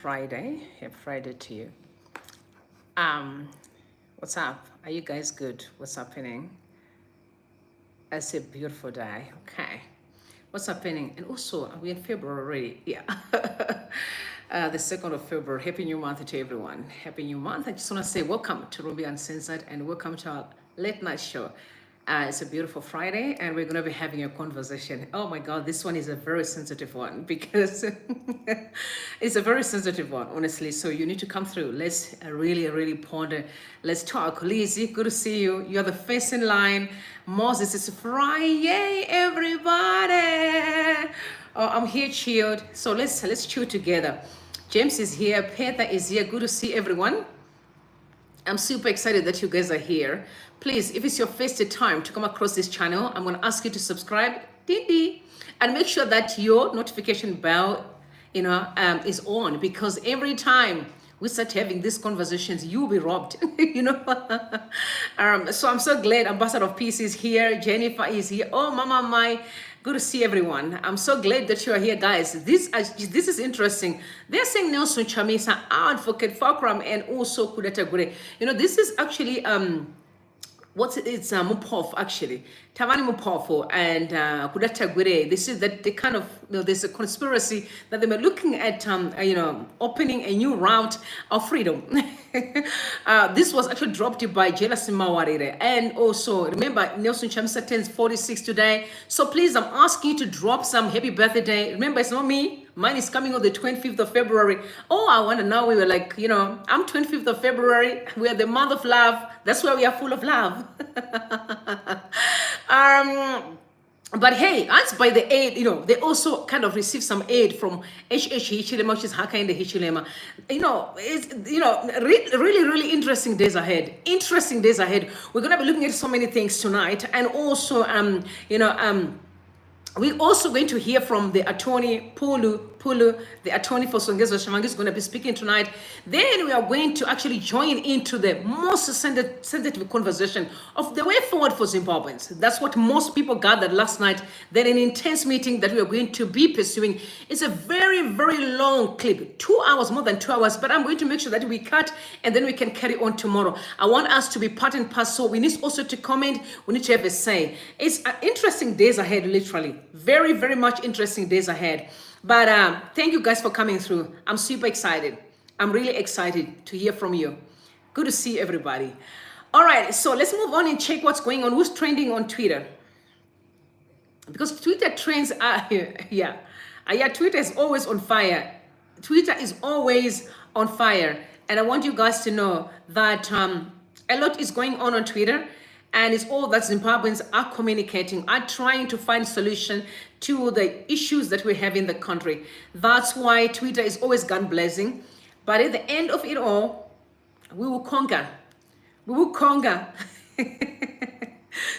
Friday. Happy Friday to you. Um, what's up? Are you guys good? What's happening? It's a beautiful day. Okay. What's happening? And also, are we in February already? Yeah. The 2nd of February. Happy New Month to everyone. Happy New Month. I just want to say welcome to Ruby Uncensored and welcome to our late night show. It's a beautiful Friday and we're going to be having a conversation. Oh my God, this one is a very sensitive one because it's a very sensitive one, honestly. So you need to come through. Let's really ponder. Let's talk. Lizzie, good to see you. You're the first in line. Moses, it's Friday, everybody. Oh, I'm here chilled. So let's chill together. James is here. Peter is here. Good to see everyone. I'm super excited that you guys are here. Please, if it's your first time to come across this channel, I'm going to ask you to subscribe, and make sure that your notification bell, is on, because every time we start having these conversations, you'll be robbed, so I'm so glad Ambassador of Peace is here. Jennifer is here. Oh, Mama Mai. Good to see everyone. I'm so glad that you are here, guys. This is interesting. They're saying Nelson Chamisa, advocate Fulcrum, and also Kuda Tagwirei. This is actually it's Mupof actually. Tavani Mupofo and Kuda Tagwirei. This is that they kind of, there's a conspiracy that they were looking at opening a new route of freedom. This was actually dropped by Jealousy Mawarire. And also remember, Nelson Chamisa turns 46 today. So please, I'm asking you to drop some happy birthday. Remember, it's not me. Mine is coming on the 25th of February. Oh, I wonder now. We were like, I'm 25th of February. We are the month of love. That's why we are full of love. But hey, as by the aid, they also kind of receive some aid from HICHILEMA, which is HICHILEMA. It's really interesting days ahead. Interesting days ahead. We're gonna be looking at so many things tonight, and also we're also going to hear from the attorney Pulu, the attorney for Songezo Shamangi, is going to be speaking tonight. Then we are going to actually join into the most sensitive conversation of the way forward for Zimbabweans. That's what most people gathered last night. Then an intense meeting that we are going to be pursuing. It's a very long clip, 2 hours, more than 2 hours, but I'm going to make sure that we cut and then we can carry on tomorrow. I want us to be part and parcel. We need also to comment. We need to have a say. It's interesting days ahead, literally. Very much interesting days ahead. But thank you guys for coming through. I'm super excited. I'm really excited to hear from you. Good to see everybody. All right, so let's move on and check what's going on. Who's trending on Twitter? Because Twitter trends are here. Yeah, Twitter is always on fire. Twitter is always on fire. And I want you guys to know that a lot is going on Twitter. And it's all that Zimbabweans are communicating, are trying to find solution to the issues that we have in the country. That's why Twitter is always gun blazing. But at the end of it all, we will conquer. We will conquer.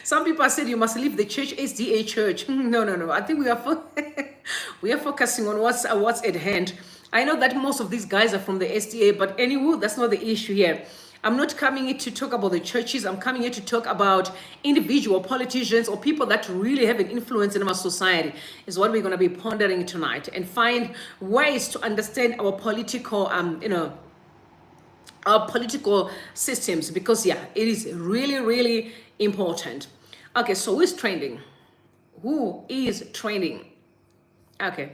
Some people said you must leave the church, SDA church. No. I think we are we are focusing on what's at hand. I know that most of these guys are from the SDA, but anyway, that's not the issue here. I'm not coming here to talk about the churches. I'm coming here to talk about individual politicians or people that really have an influence in our society, is what we're going to be pondering tonight, and find ways to understand our political, our political systems, because it is really important. Okay, so who's trending? Who is trending? Okay.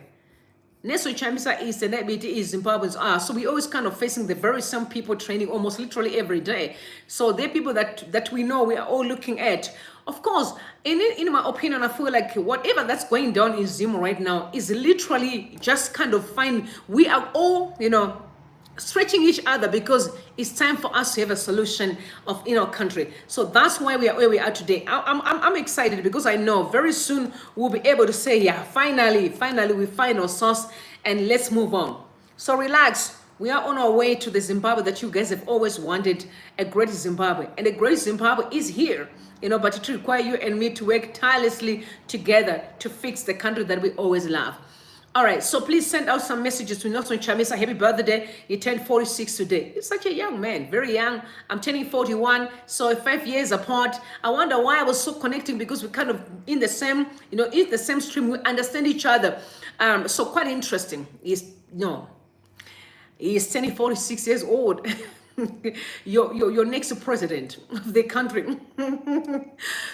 Nelson Chamisa is the net is Zimbabweans are. So we always kind of facing the very same people training almost literally every day. So they're people that we know we are all looking at. Of course, in my opinion, I feel like whatever that's going down in Zim right now is literally just kind of fine. We are all, stretching each other because it's time for us to have a solution in our country. So that's why we are where we are today. I'm excited because I know very soon we'll be able to say, yeah, finally we find our source and let's move on. So relax. We are on our way to the Zimbabwe that you guys have always wanted, a great Zimbabwe. And a great Zimbabwe is here, but it requires you and me to work tirelessly together to fix the country that we always love. All right, so please send out some messages to Nelson Chamisa. Happy birthday. He turned 46 today. He's such a young man, very young. I'm turning 41, so 5 years apart. I wonder why I was so connecting, because we're kind of in the same, in the same stream. We understand each other. So quite interesting. He is turning 46 years old. Your next president of the country.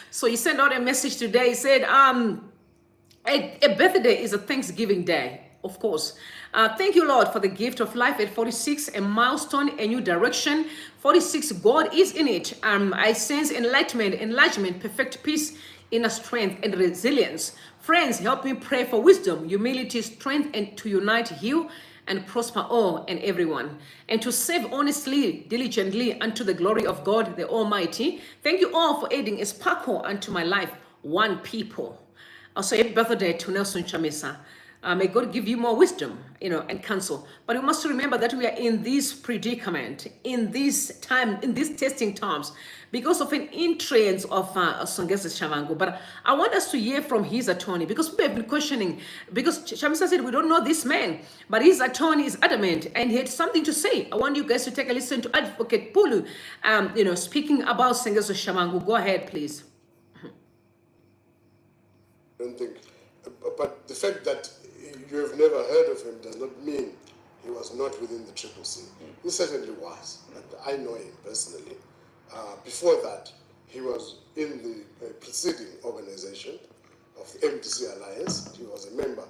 So he sent out a message today. He said, a birthday is a Thanksgiving day, of course. Thank you, Lord, for the gift of life at 46, a milestone, a new direction. 46, God is in it. I sense enlightenment, enlargement, perfect peace, inner strength, and resilience. Friends, help me pray for wisdom, humility, strength, and to unite, heal, and prosper all and everyone, and to serve honestly, diligently, unto the glory of God, the Almighty. Thank you all for adding a sparkle unto my life, one people. Also, happy birthday to Nelson Chamisa. May God give you more wisdom, and counsel. But we must remember that we are in this predicament, in this time, in these testing times, because of an entrance of Songesa Shavangu. But I want us to hear from his attorney, because people have been questioning, because Chamisa said, we don't know this man, but his attorney is adamant, and he had something to say. I want you guys to take a listen to Advocate Pulu, speaking about Songesa Shavangu. Go ahead, please. I don't think, but the fact that you have never heard of him does not mean he was not within the Triple C. He certainly was, and I know him personally. Before that, he was in the preceding organization of the MDC Alliance. He was a member,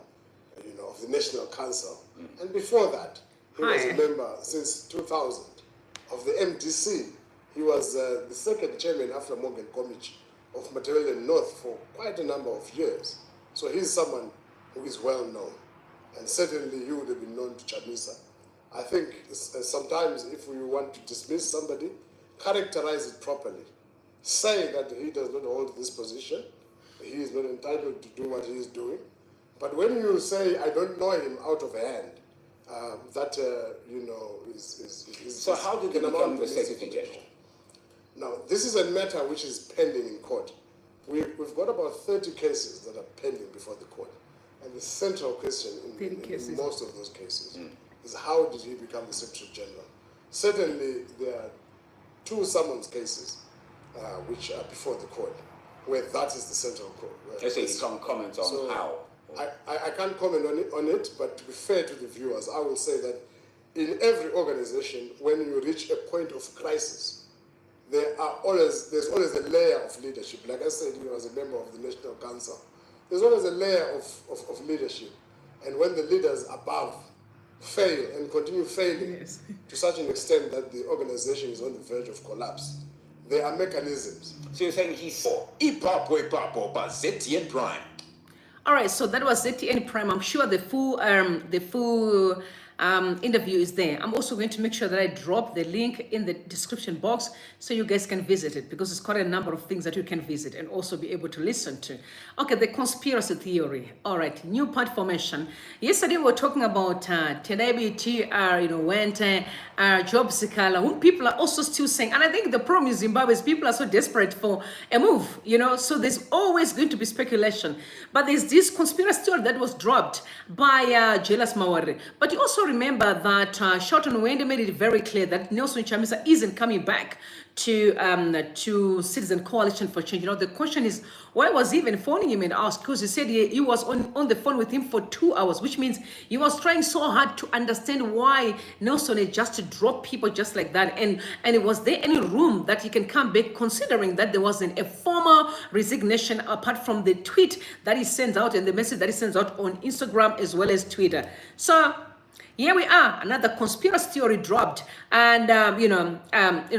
of the National Council, and before that, he was a member since 2000 of the MDC. He was the second chairman after Morgan Comich of Matabele North for quite a number of years. So he's someone who is well known, and certainly he would have been known to Chamisa. I think sometimes if we want to dismiss somebody, characterize it properly. Say that he does not hold this position, he is not entitled to do what he is doing. But when you say, I don't know him out of hand, that, is... So how did he become the Secretary General? Now, this is a matter which is pending in court. We've got about 30 cases that are pending before the court. And the central question in most of those cases is how did he become the Secretary General? Certainly, there are two summons cases which are before the court, where that is the central court. So you can't comment on how? I can't comment on it, but to be fair to the viewers, I will say that in every organization, when you reach a point of crisis, there's always a layer of leadership. Like I said, he was a member of the National Council. There's always a layer of leadership. And when the leaders above fail and continue failing to such an extent that the organization is on the verge of collapse, there are mechanisms. So you're saying he's ZTN Prime. All right, so that was ZTN Prime. I'm sure the full interview is there. I'm also going to make sure that I drop the link in the description box so you guys can visit it, because it's quite a number of things that you can visit and also be able to listen to. Okay, the conspiracy theory. All right, new part formation. Yesterday we were talking about went job seeker, whom people are also still saying, and I think the problem in Zimbabwe is people are so desperate for a move, so there's always going to be speculation. But there's this conspiracy theory that was dropped by Jealous Mawarire. But you also remember that Shorten Wende made it very clear that Nelson Chamisa isn't coming back to Citizen Coalition for Change. The question is, why was he even phoning him and asked? Because he said he was on the phone with him for 2 hours, which means he was trying so hard to understand why Nelson had just dropped people just like that. And was there any room that he can come back, considering that there wasn't a formal resignation apart from the tweet that he sends out and the message that he sends out on Instagram as well as Twitter. So here we are, another conspiracy theory dropped, and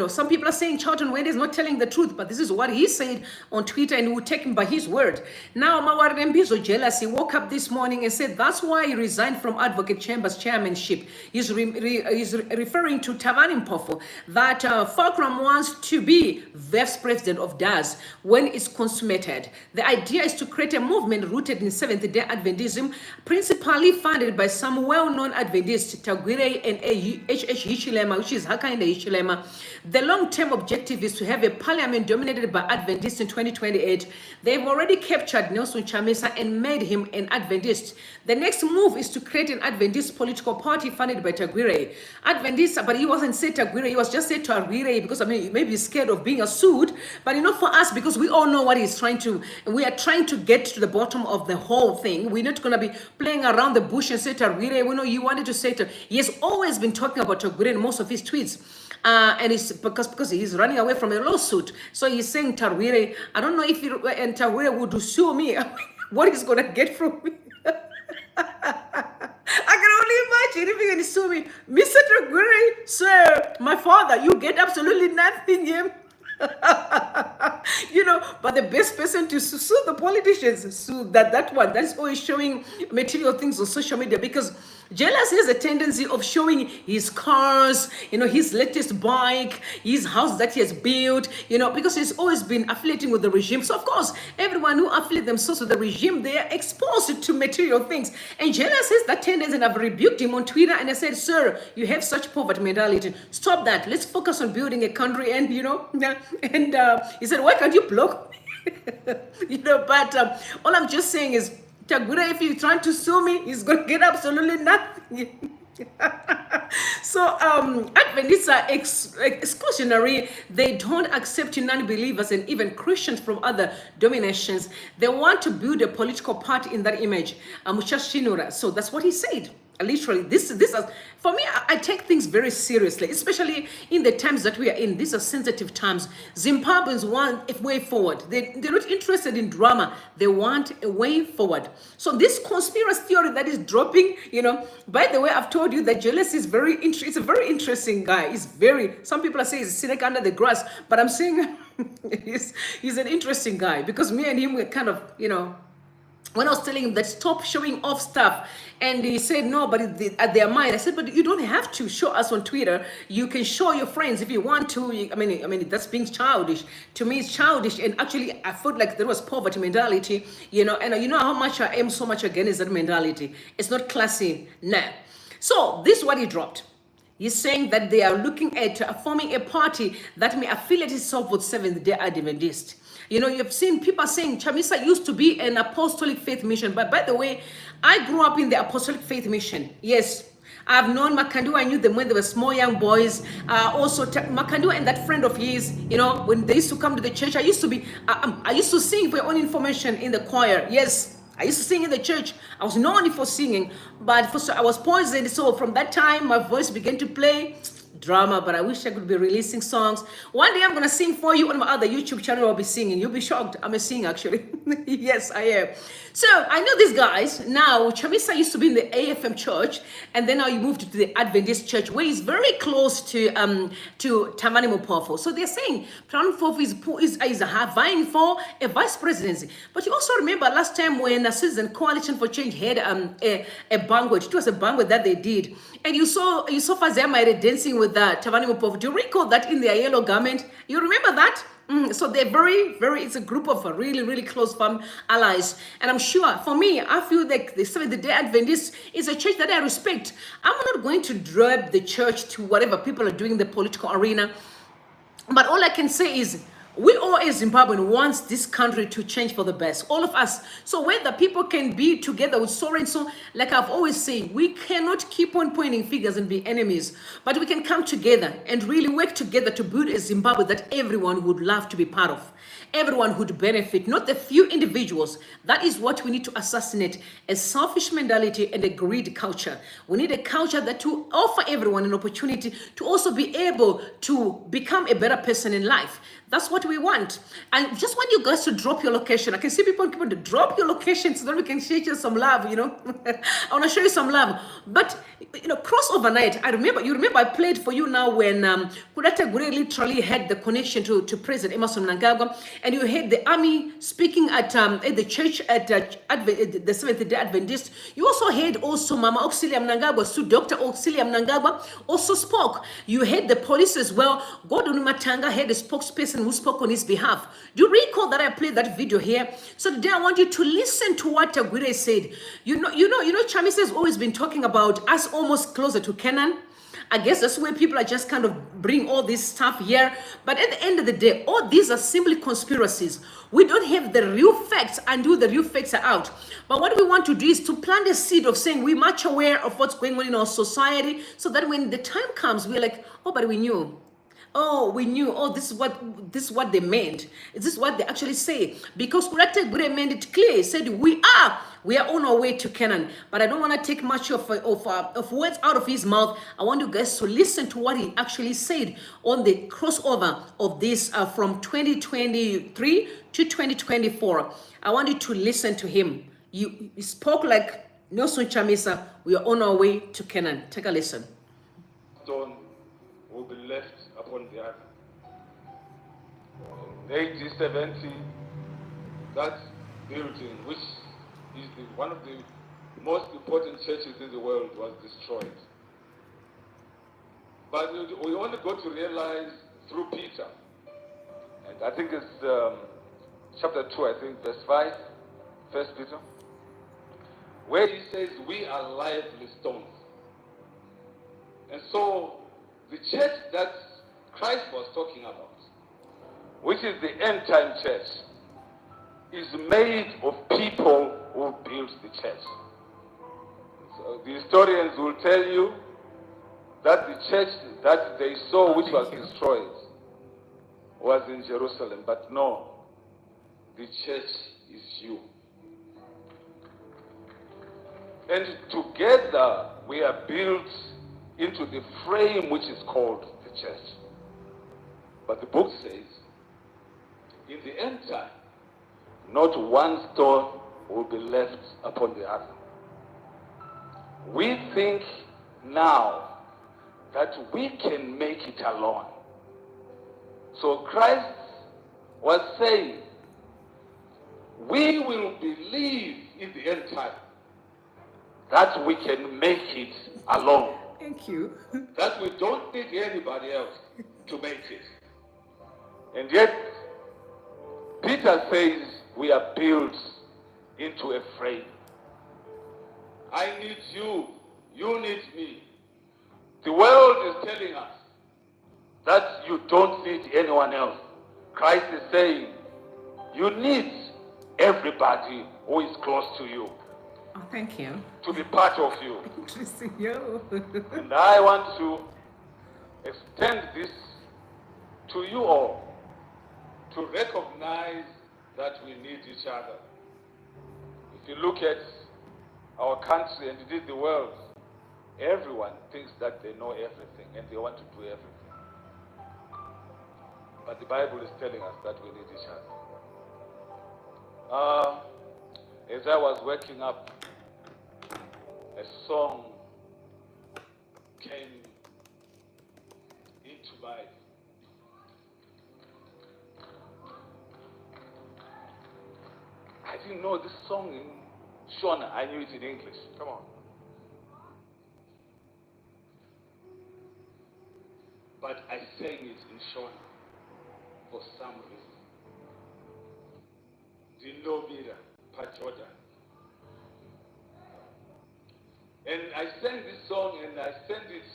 some people are saying Charlton Wade is not telling the truth, but this is what he said on Twitter, and we'll take him by his word. Now, Mawarire Mbizo jealous. He woke up this morning and said that's why he resigned from Advocate Chamber's chairmanship. He's referring to Tavan Mpofu, that Fulcrum wants to be vice president of DAS when it's consummated. The idea is to create a movement rooted in Seventh-day Adventism, principally funded by some well-known Adventists, Tagwirei and HICHILEMA, which is HICHILEMA. The long-term objective is to have a parliament dominated by Adventists in 2028. They've already captured Nelson Chamisa and made him an Adventist. The next move is to create an Adventist political party funded by Tagwirei. Adventist, but he wasn't said Tagwirei, he was just said Tagwirei because, maybe he's scared of being sued. But for us, because we all know what he's trying to, we are trying to get to the bottom of the whole thing. We're not going to be playing around the bush and say Tagwirei, we know you wanted to to say to, he has always been talking about Tagwirei in most of his tweets. And it's because he's running away from a lawsuit. So he's saying Tagwirei, I don't know if he, and Tagwirei would sue me. What he's going to get from me. I can only imagine if he can sue me. Mr. Tagwirei, sir, my father, you get absolutely nothing. But the best person to sue the politicians, sue that one. That's always showing material things on social media, because Jealous has a tendency of showing his cars, his latest bike, his house that he has built, because he's always been affiliating with the regime. So of course, everyone who affiliate themselves with the regime, they are exposed to material things. And Jealous has that tendency, and I've rebuked him on Twitter, and I said, sir, you have such poverty mentality. Stop that. Let's focus on building a country. And, and he said, why can't you block me? But all I'm just saying is, Tagwirei, if he's trying to sue me, he's going to get absolutely nothing. So Adventists are exclusionary. They don't accept non-believers and even Christians from other dominations. They want to build a political party in that image. So that's what he said. Literally, this is, for me, I take things very seriously, especially in the times that we are in. These are sensitive times. Zimbabweans want a way forward. They're not interested in drama. They want a way forward. So this conspiracy theory that is dropping, by the way, I've told you that Jealous is it's a very interesting guy. Some people are saying he's a snake under the grass, but I'm saying he's an interesting guy, because me and him were kind of, when I was telling him that stop showing off stuff, and he said no, but at their mind, I said, but you don't have to show us on Twitter. You can show your friends if you want to. I mean, that's being childish. To me, it's childish. And actually, I felt like there was poverty mentality, and you know how much I am so much against that mentality. It's not classy. Nah. So this is what he dropped. He's saying that they are looking at forming a party that may affiliate itself with Seventh-day Adventist. You've seen people saying Chamisa used to be an apostolic faith mission. But by the way, I grew up in the apostolic faith mission. Yes, I've known Makandu. I knew them when they were small young boys. Also, Makandu and that friend of his, when they used to come to the church, I used to sing, for your own information, in the choir. Yes, I used to sing in the church. I was known for singing, but I was poisoned. So from that time, my voice began to play drama, but I wish I could be releasing songs. One day I'm going to sing for you on my other YouTube channel. I'll be singing. You'll be shocked. I'm a singer, actually. Yes, I am. So I know these guys. Now, Chamisa used to be in the AFM church, and then now he moved to the Adventist church, where he's very close to Tamani Mopofo. So they're saying Tamani Mopofo is vying for a vice presidency. But you also remember last time when Citizen Coalition for Change had a banquet. It was a banquet that they did, and you saw Fazema dancing with Tamani Mopofo. Do you recall that in their yellow garment? You remember that? So they're very, it's a group of really, really close allies. And I'm sure, for me, I feel like the Seventh-day Adventist is a church that I respect. I'm not going to drive the church to whatever people are doing in the political arena. But all I can say is, we all as Zimbabwean wants this country to change for the best, all of us. So whether people can be together with so and so, like I've always said, we cannot keep on pointing fingers and be enemies, but we can come together and really work together to build a Zimbabwe that everyone would love to be part of. Everyone would benefit, not the few individuals. That is what we need to assassinate, a selfish mentality and a greed culture. We need a culture that will offer everyone an opportunity to also be able to become a better person in life. That's what we want. I just want you guys to drop your location. I can see people to drop your location so that we can share you some love, I want to show you some love. But, cross overnight, you remember I played for you now when Kuda Tagwirei literally had the connection to President Emerson Mnangagwa, and you had the army speaking at the church at the Seventh-day Adventist. You also had Mama Auxilia Mnangagwa, so Dr. Auxilia Mnangagwa also spoke. You had the police as well. Gordon Matanga had a spokesperson who spoke on his behalf. Do you recall that I played that video here? So today I want you to listen to what Tagwirei said. Chamisa has always been talking about us almost closer to Canaan. I guess that's where people are just kind of bring all this stuff here. But at the end of the day, all these are simply conspiracies. We don't have the real facts until the real facts are out. But what we want to do is to plant a seed of saying we're much aware of what's going on in our society, so that when the time comes, we're like, oh, but we knew. oh, we knew, oh, this is what they meant. Is this what they actually say? Because Tagwirei made it clear. He said, we are on our way to Canaan. But I don't want to take much of words out of his mouth. I want you guys to listen to what he actually said on the crossover of this from 2023 to 2024. I want you to listen to him. He spoke like Nelson Chamisa. We are on our way to Canaan. Take a listen. Stone will be left upon the other. In 1870, that building, which is one of the most important churches in the world, was destroyed. But we only got to realize through Peter, and I think it's chapter 2, I think, verse 5, 1 Peter, where he says, we are lively stones. And so, the church that Christ was talking about, which is the end-time church, is made of people who built the church. So the historians will tell you that the church that they saw, which was destroyed, was in Jerusalem. But no, the church is you. And together we are built into the frame which is called the church. But the book says, in the end time, not one stone will be left upon the other. We think now that we can make it alone. So Christ was saying, we will believe in the end time that we can make it alone. Thank you. That we don't need anybody else to make it. And yet, Peter says we are built into a frame. I need you, you need me. The world is telling us that you don't need anyone else. Christ is saying you need everybody who is close to you. Oh, thank you. To be part of you. Interesting, yo. And I want to extend this to you all, to recognize that we need each other. If you look at our country and indeed the world, everyone thinks that they know everything and they want to do everything. But the Bible is telling us that we need each other. As I was waking up, a song came into my I didn't know this song in Shona. I knew it in English. Come on. But I sang it in Shona for some reason. Dino Mira, Pachoda. And I sang this song and I sent it,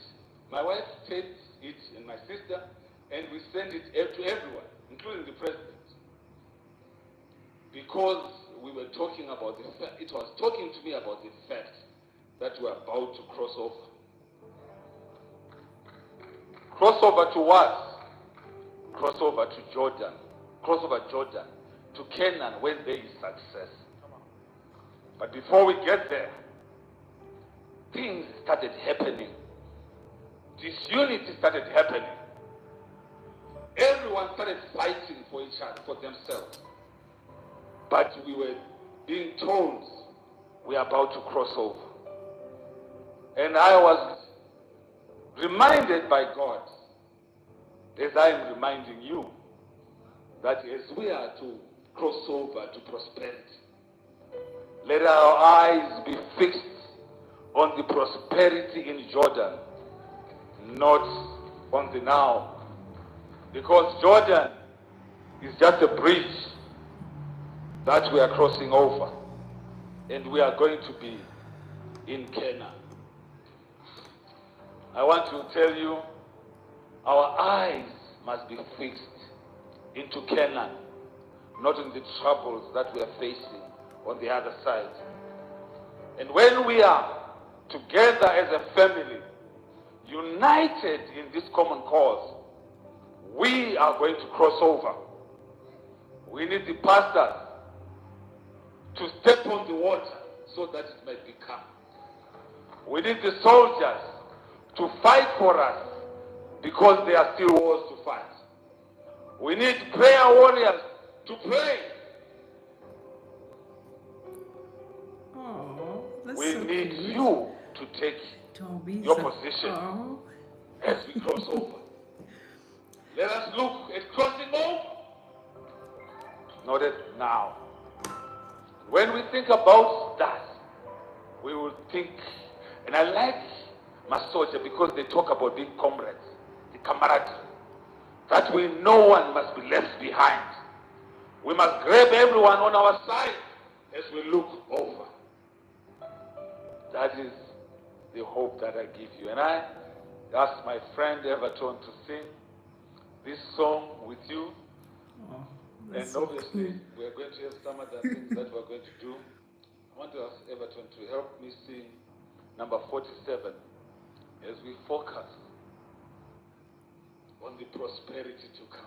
my wife taped it and my sister, and we sent it to everyone, including the president. Because we were talking about the fact, it was talking to me about the fact that we are about to cross over. Cross over to what? Cross over to Jordan. Cross over Jordan to Canaan when there is success. But before we get there, things started happening. Disunity started happening. Everyone started fighting for each other, for themselves. But we were being told we are about to cross over. And I was reminded by God, as I am reminding you, that as we are to cross over to prosperity, let our eyes be fixed on the prosperity in Jordan, not on the now. Because Jordan is just a bridge that we are crossing over, and we are going to be in Canaan. I want to tell you, our eyes must be fixed into Canaan, not in the troubles that we are facing on the other side. And when we are together as a family, united in this common cause, we are going to cross over. We need the pastors to step on the water so that it might become. We need the soldiers to fight for us because there are still wars to fight. We need prayer warriors to pray. Oh, that's We so need cute. you to take Chamisa. your position Oh. as we cross over. Let us look at crossing over. Not at now. When we think about that, we will think, and I like my soldier because they talk about being comrades, the camaraderie, that we no one must be left behind. We must grab everyone on our side as we look over. That is the hope that I give you. And I ask my friend Everton to sing this song with you. Oh, And that's so obviously, cool. we are going to have some other things that we're going to do. I want to ask Everton to help me sing number 47 as we focus on the prosperity to come.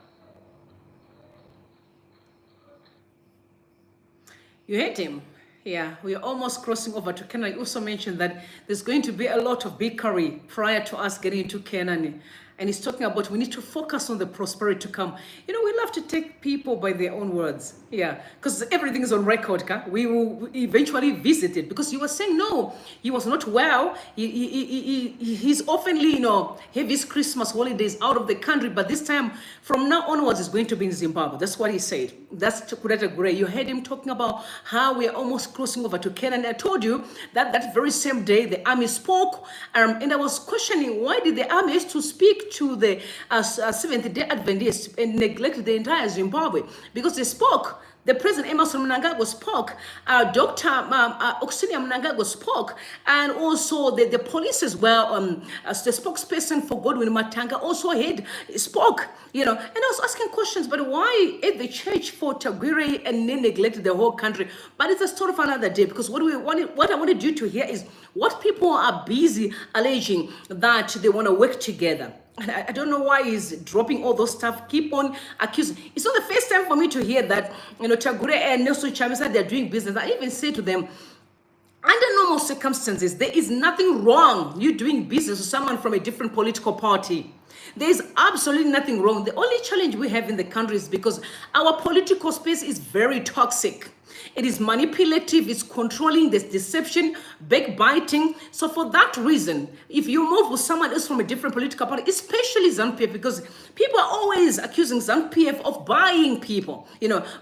You heard him. Yeah, we are almost crossing over to Canaan. I also mentioned that there's going to be a lot of bakery prior to us getting into Canaan. And he's talking about we need to focus on the prosperity to come. You know, we love to take people by their own words. Yeah, because everything is on record. We will eventually visit it because he was saying, no, he was not well. He's oftenly, have his Christmas holidays out of the country. But this time, from now onwards, he's going to be in Zimbabwe. That's what he said. That's Kuda Tagwirei. You heard him talking about how we are almost crossing over to Canaan. I told you that very same day, the army spoke. And I was questioning, why did the army have to speak to the Seventh-day Adventists and neglect the entire Zimbabwe? Because they spoke. The President Emerson Mnangagwa spoke, Dr. Oxenia Mnangagwa spoke, and also the police as well, as the spokesperson for Godwin Matanga also spoke, and I was asking questions, but why at the church for Tagwirei and then neglect the whole country? But it's a story for another day, because what I wanted you to hear is what people are busy alleging that they want to work together. And I don't know why he's dropping all those stuff, keep on accusing. It's not the first time for me to hear that, Tagwirei and Nelson Chamisa, they're doing business. I even say to them, under normal circumstances, there is nothing wrong you doing business with someone from a different political party. There is absolutely nothing wrong. The only challenge we have in the country is because our political space is very toxic. It is manipulative, it's controlling, there's deception, backbiting. So for that reason, if you move with someone else from a different political party, especially ZANU-PF, because people are always accusing ZANU-PF of buying people,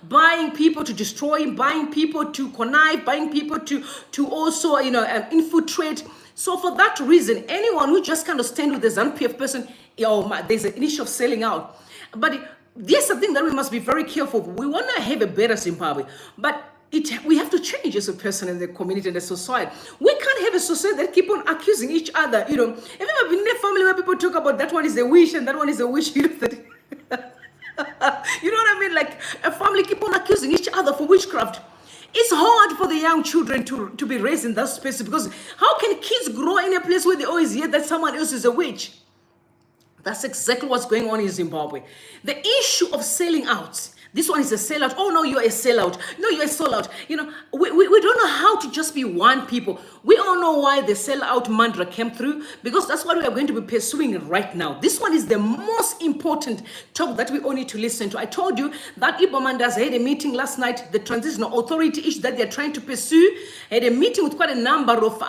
buying people to destroy, buying people to connive, buying people to also, infiltrate. So for that reason, anyone who just kind of stand with the ZANU-PF person, there's an issue of selling out. But there's something that we must be very careful. We want to have a better Zimbabwe, but we have to change as a person in the community and the society. We can't have a society that keep on accusing each other. Have you ever been in a family where people talk about that one is a wish and that one is a wish? You know what I mean? Like a family keep on accusing each other for witchcraft. It's hard for the young children to be raised in that space, because how can kids grow in a place where they always hear that someone else is a witch? That's exactly what's going on in Zimbabwe. The issue of selling out. This one is a sellout. Oh, no, you're a sellout. No, you're a sellout. We don't know how to just be one people. We all know why the sellout mantra came through, because that's what we are going to be pursuing right now. This one is the most important talk that we all need to listen to. I told you that Ibomandas had a meeting last night, the transitional authority issue that they're trying to pursue, had a meeting with quite a number of,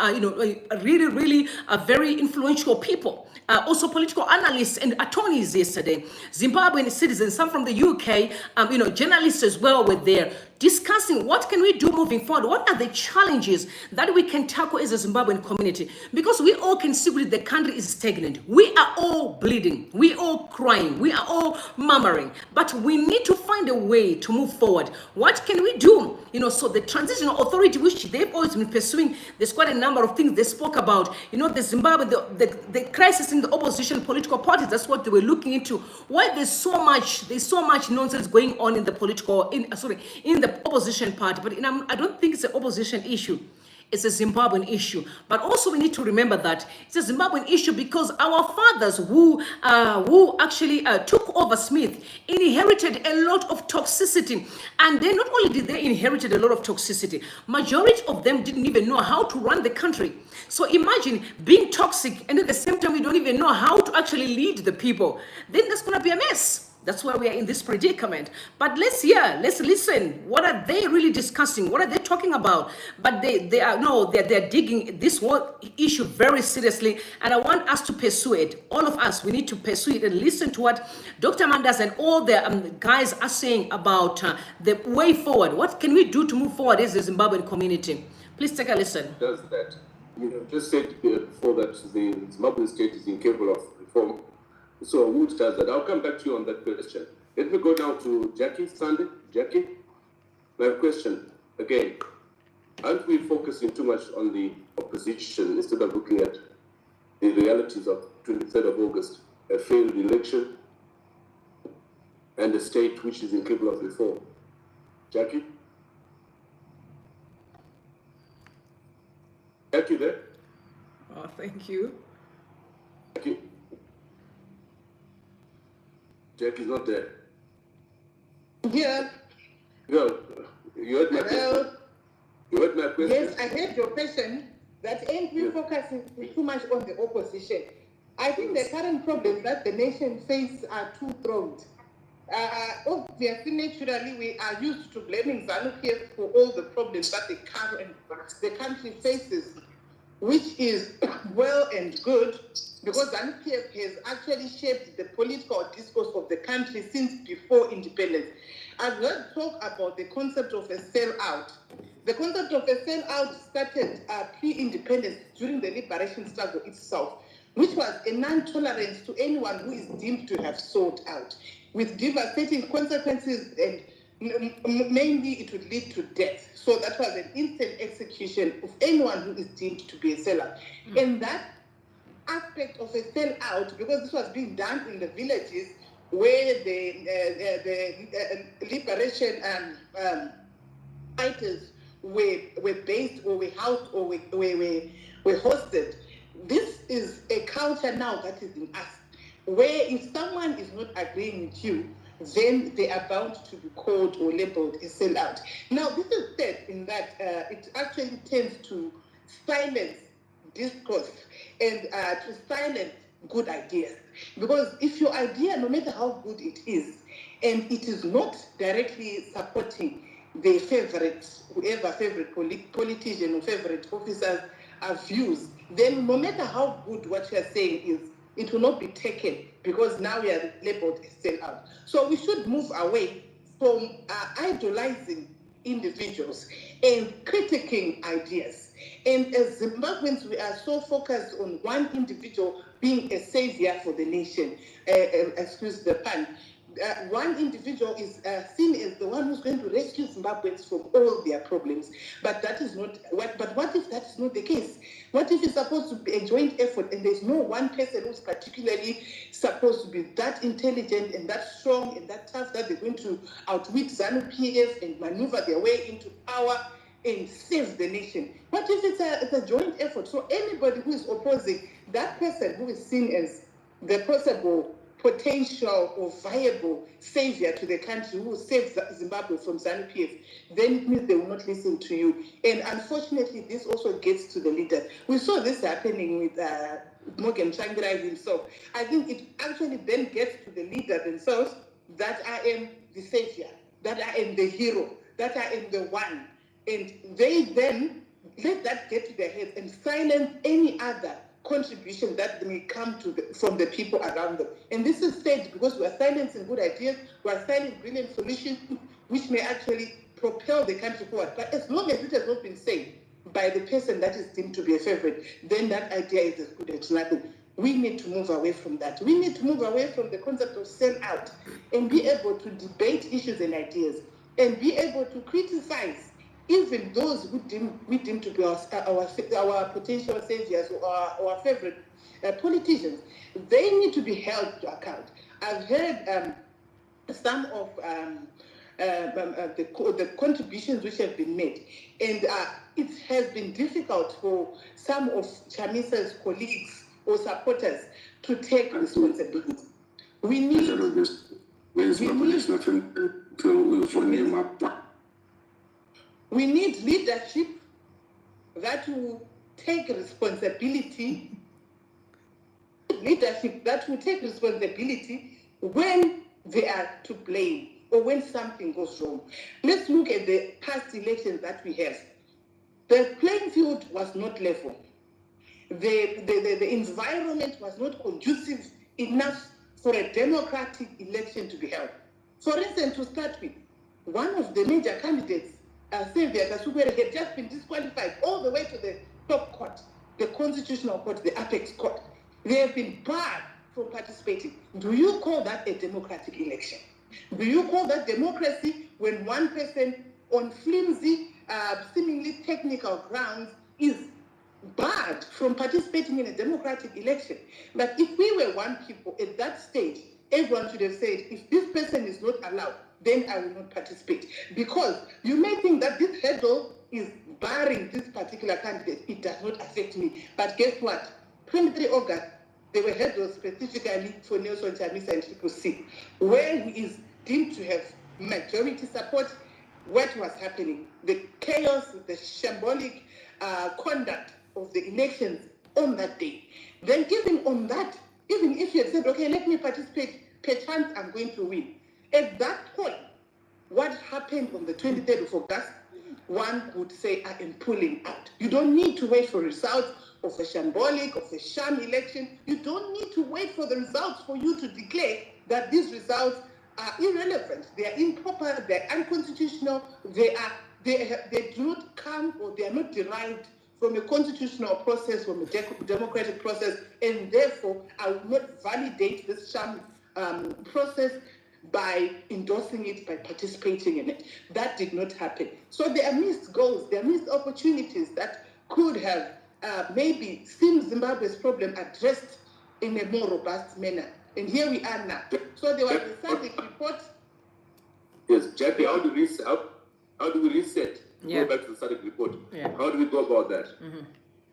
really, really very influential people. Also political analysts and attorneys yesterday, Zimbabwean citizens, some from the UK, journalists as well were there, discussing what can we do moving forward. What are the challenges that we can tackle as a Zimbabwean community? Because we all can see that the country is stagnant. We are all bleeding. We all crying. We are all murmuring. But we need to find a way to move forward. What can we do? So the transitional authority, which they've always been pursuing, there's quite a number of things they spoke about. The Zimbabwe, the crisis in the opposition political parties, that's what they were looking into. Why there's so much nonsense going on in the in the opposition party. But I don't think it's an opposition issue. it's a Zimbabwean issue. But also we need to remember that it's a Zimbabwean issue because our fathers who actually took over Smith inherited a lot of toxicity. And then not only did they inherited a lot of toxicity, majority of them didn't even know how to run the country. So imagine being toxic and at the same time we don't even know how to actually lead the people. Then that's going to be a mess. That's why we are in this predicament. But let's listen. What are they really discussing? What are they talking about? But they're digging this whole issue very seriously. And I want us to pursue it. All of us, we need to pursue it and listen to what Dr. Mandas and all the guys are saying about the way forward. What can we do to move forward as a Zimbabwean community? Please take a listen. Does that? You have just said before that the Zimbabwean state is incapable of reform. So who does that? I'll come back to you on that question. Let me go now to Jackie Sunday. Jackie, my question again. Aren't we focusing too much on the opposition instead of looking at the realities of 23rd of August, a failed election and a state which is incapable of reform? Jackie? Jackie there? Oh, thank you. Jackie? Jackie's not there. Yeah. No, you heard my question. You heard my question? Yes, I heard your question. That ain't we focusing too much on the opposition. I think the current problems that the nation faces are two-pronged. Obviously, naturally, we are used to blaming ZANU-PF for all the problems that the country faces, which is well and good, because ZANU-PF has actually shaped the political discourse of the country since before independence. I've heard talk about the concept of a sellout. The concept of a sellout started pre-independence during the liberation struggle itself, which was a non-tolerance to anyone who is deemed to have sold out, with devastating consequences, and mainly it would lead to death. So that was an instant execution of anyone who is deemed to be a sellout. And that aspect of a sellout, because this was being done in the villages where the liberation fighters were based or were housed or were hosted. This is a culture now that is in us, where if someone is not agreeing with you, then they are bound to be called or labeled a sellout. Now, this is said in that it actually tends to silence discourse and to silence good ideas. Because if your idea, no matter how good it is, and it is not directly supporting the whoever favorite politician or favorite officer's views, then no matter how good what you are saying is, it will not be taken because now we are labeled a sellout. So we should move away from idolizing individuals and critiquing ideas. And as Zimbabweans, we are so focused on one individual being a savior for the nation. Excuse the pun. One individual is seen as the one who's going to rescue Zimbabweans from all their problems. But that is not what. But what if that is not the case? What if it's supposed to be a joint effort and there's no one person who's particularly supposed to be that intelligent and that strong and that tough that they're going to outwit ZANU-PF and maneuver their way into power and save the nation? What if it's a joint effort? So anybody who is opposing that person who is seen as the possible potential or viable savior to the country who will save Zimbabwe from ZANU-PF, then it means they will not listen to you. And unfortunately, this also gets to the leaders. We saw this happening with Morgan Tagwirei himself. I think it actually then gets to the leaders themselves that I am the savior, that I am the hero, that I am the one. And they then let that get to their heads and silence any other contribution that may come from the people around them. And this is said because we are silencing good ideas, we are silencing brilliant solutions, which may actually propel the country forward. But as long as it has not been said by the person that is deemed to be a favorite, then that idea is as good as nothing. We need to move away from that. We need to move away from the concept of sellout and be able to debate issues and ideas and be able to criticize even those who we deem to be our potential saviors or our favorite politicians. They need to be held to account. I've heard some of the contributions which have been made. And it has been difficult for some of Chamisa's colleagues or supporters to take responsibility. We need leadership that will take responsibility. Leadership that will take responsibility when they are to blame or when something goes wrong. Let's look at the past elections that we have. The playing field was not level. The environment was not conducive enough for a democratic election to be held. For instance, to start with, one of the major candidates, Sylvia Kasubere, had just been disqualified all the way to the top court, the Constitutional Court, the apex court. They have been barred from participating. Do you call that a democratic election? Do you call that democracy when one person on flimsy, seemingly technical grounds is barred from participating in a democratic election? But if we were one people at that stage, everyone should have said, if this person is not allowed, then I will not participate. Because you may think that this hurdle is barring this particular candidate. It does not affect me. But guess what? 23 August, there were hurdles specifically for Nelson Chamisa and Triple C, where he is deemed to have majority support. What was happening? The chaos, the shambolic conduct of the elections on that day. Then even on that, even if you had said, okay, let me participate, perchance I'm going to win. At that point, what happened on the 23rd of August, one would say, I am pulling out. You don't need to wait for results of a shambolic, of a sham election. You don't need to wait for the results for you to declare that these results are irrelevant. They are improper, they are unconstitutional, they do not come or they are not derived from a constitutional process, from a democratic process, and therefore I will not validate this sham process by endorsing it, by participating in it. That did not happen. So there are missed goals, there are missed opportunities that could have maybe seen Zimbabwe's problem addressed in a more robust manner. And here we are now. So there was a SADC report. Yes, Jackie, how do we reset? Yeah. Go back to the SADC report. Yeah. How do we go about that? Mm-hmm.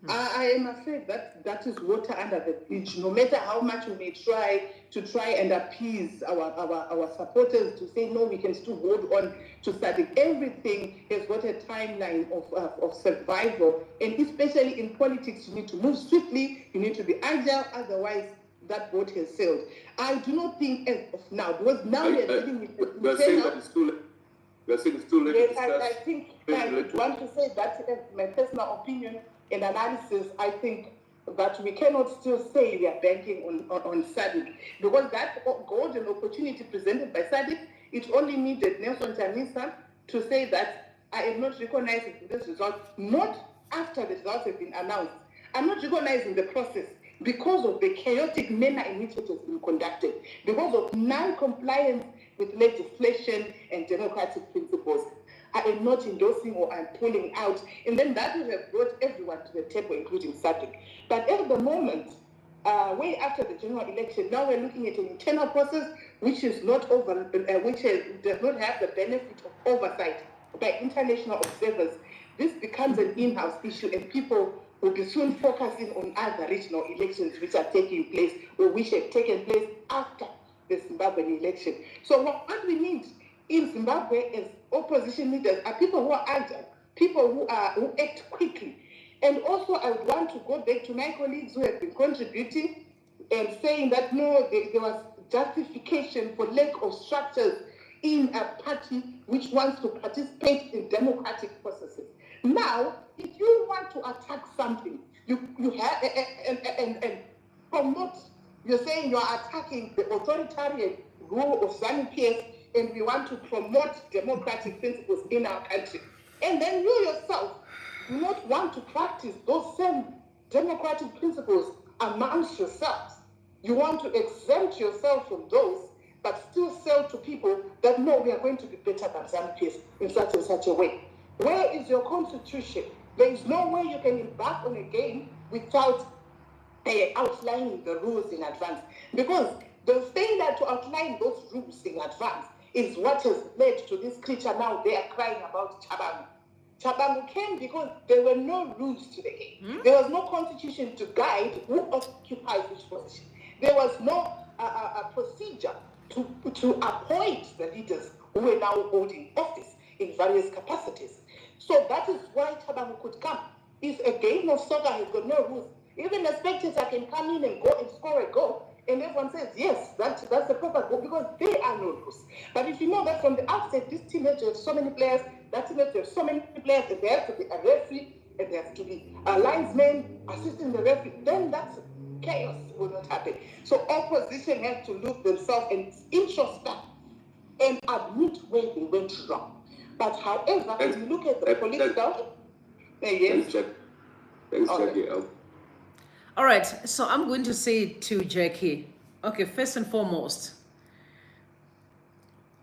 I am afraid that is water under the bridge. No matter how much we may try and appease our supporters to say, no, we can still hold on to SADC. Everything has got a timeline of survival. And especially in politics, you need to move swiftly, you need to be agile, otherwise that boat has sailed. I do not think as of now, because now we are dealing with we are saying that it's too late. We are saying it's too late to discuss. I think I would want to say that my personal opinion and analysis, I think that we cannot still say we are banking on SADC, because that golden opportunity presented by SADC, it only needed Nelson Chamisa to say that I am not recognizing this result, not after the results have been announced. I'm not recognizing the process because of the chaotic manner in which it has been conducted, because of non-compliance with legislation and democratic principles. I am not endorsing or I'm pulling out. And then that would have brought everyone to the table, including SADC. But at the moment, way after the general election, now we're looking at an internal process which is not which does not have the benefit of oversight by international observers. This becomes an in-house issue, and people will be soon focusing on other regional elections which are taking place or which have taken place after the Zimbabwean election. So what we need in Zimbabwe as opposition leaders are people who are agile, people who act quickly. And also I would want to go back to my colleagues who have been contributing and saying that no, there was justification for lack of structures in a party which wants to participate in democratic processes. Now, if you want to attack something, you have and promote, you're saying you are attacking the authoritarian rule of ZANU-PF, and we want to promote democratic principles in our country. And then you yourself do not want to practice those same democratic principles amongst yourselves. You want to exempt yourself from those, but still sell to people that no, we are going to be better than ZANU-PF in such and such a way. Where is your constitution? There is no way you can embark on a game without outlining the rules in advance. Because the thing that to outline those rules in advance is what has led to this creature now they are crying about Chabangu. Chabangu came because there were no rules to the game. There was no constitution to guide who occupies which position. There was no a procedure to appoint the leaders who were now holding office in various capacities. So that is why Chabangu could come. It's a game of soccer, has got no rules. Even a spectator can come in and go and score a goal, and everyone says, yes, that's the proper goal, because there are no rules. But if you know that from the outset, this team has to have so many players, that team has to have so many players, and there has to be a referee, and there has to be a linesman assisting the referee, then that's chaos will not happen. So opposition has to look themselves and introspect and admit where they went wrong. But however, if you look at the political... Yes. Thanks, Okay. Jackie. All right, so I'm going to say to Jackie, okay, first and foremost,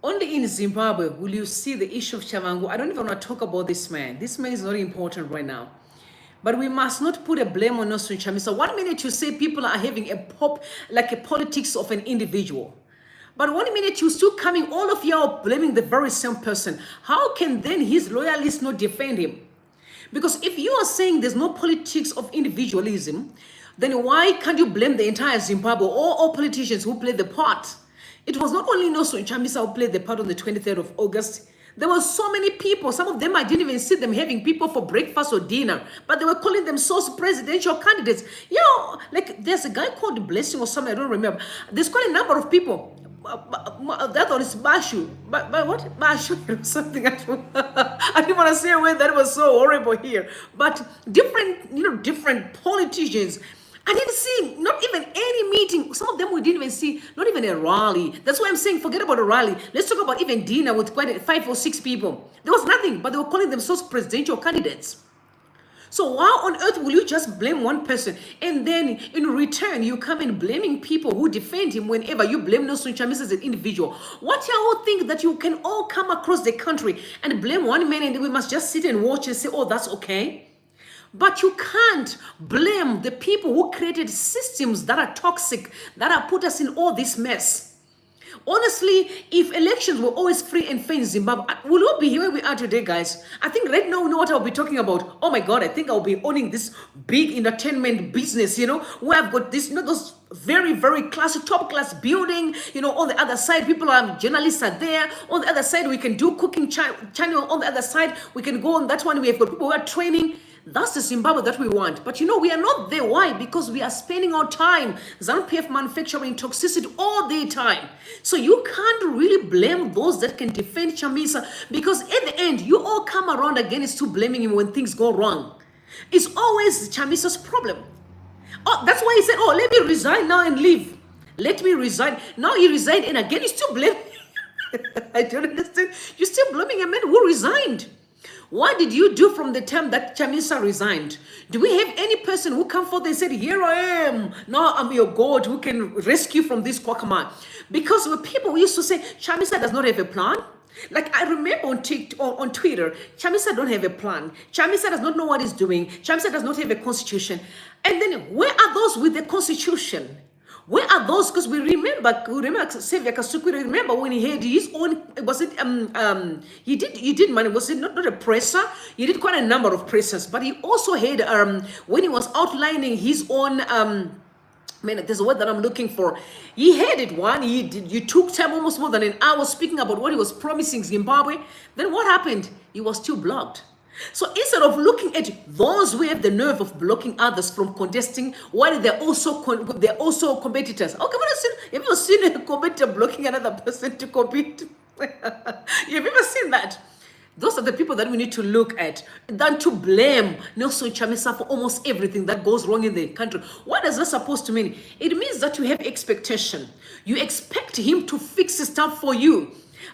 only in Zimbabwe will you see the issue of Chabangu. I don't even want to talk about this man. This man is not important right now. But we must not put a blame on us in Chamisa. 1 minute you say people are having a politics of an individual. But 1 minute you still coming, all of you are blaming the very same person. How can then his loyalists not defend him? Because if you are saying there's no politics of individualism, then why can't you blame the entire Zimbabwe or all politicians who played the part? It was not only Nelson Chamisa who played the part on the 23rd of August. There were so many people. Some of them, I didn't even see them having people for breakfast or dinner, but they were calling themselves presidential candidates. You know, like there's a guy called Blessing or something, I don't remember. There's quite a number of people. That one is Bashu. But what? Bashu or something. I didn't want to say a word that was so horrible here. But different politicians. I didn't see not even any meeting. Some of them we didn't even see, not even a rally. That's why I'm saying forget about a rally. Let's talk about even dinner with quite 5 or 6 people. There was nothing, but they were calling themselves presidential candidates. So why on earth will you just blame one person and then in return you come and blaming people who defend him whenever you blame Nelson Chamisa as an individual? What you all think that you can all come across the country and blame one man and we must just sit and watch and say, oh, that's okay? But you can't blame the people who created systems that are toxic, that have put us in all this mess. Honestly, if elections were always free and fair in Zimbabwe, will we be here where we are today, guys? I think right now we know what I'll be talking about. Oh my God, I think I'll be owning this big entertainment business, where I've got this, those very, very classy, top class building, on the other side, journalists are there. On the other side, we can do cooking channel. On the other side, we can go on that one. We have got people who are training. That's the Zimbabwe that we want. But we are not there. Why? Because we are spending our time ZANU-PF manufacturing toxicity all the time. So you can't really blame those that can defend Chamisa, because at the end, you all come around again is to blaming him when things go wrong. It's always Chamisa's problem. Oh, that's why he said, oh, let me resign now and leave. Let me resign. Now he resigned and again you still blame. I don't understand. You're still blaming a man who resigned. What did you do from the time that Chamisa resigned? Do we have any person who come forth and said, here I am, now I'm your God who can rescue from this quagmire? Because when people used to say, Chamisa does not have a plan. Like I remember on Twitter, Chamisa don't have a plan. Chamisa does not know what he's doing. Chamisa does not have a constitution. And then where are those with the constitution? Where are those? Because we remember Xavier Kasuku, remember when he had his own, was it, he did money, was it not a presser? He did quite a number of pressers, but he also had, when he was outlining his own, there's a word that I'm looking for. He had it one, you took time almost more than an hour speaking about what he was promising Zimbabwe. Then what happened? He was still blocked. So instead of looking at those who have the nerve of blocking others from contesting, while they're also competitors. Okay, have you ever seen a competitor blocking another person to compete? You've ever seen that? Those are the people that we need to look at than to blame Nelson Chamisa for almost everything that goes wrong in the country. What is that supposed to mean? It means that you have expectation. You expect him to fix stuff for you,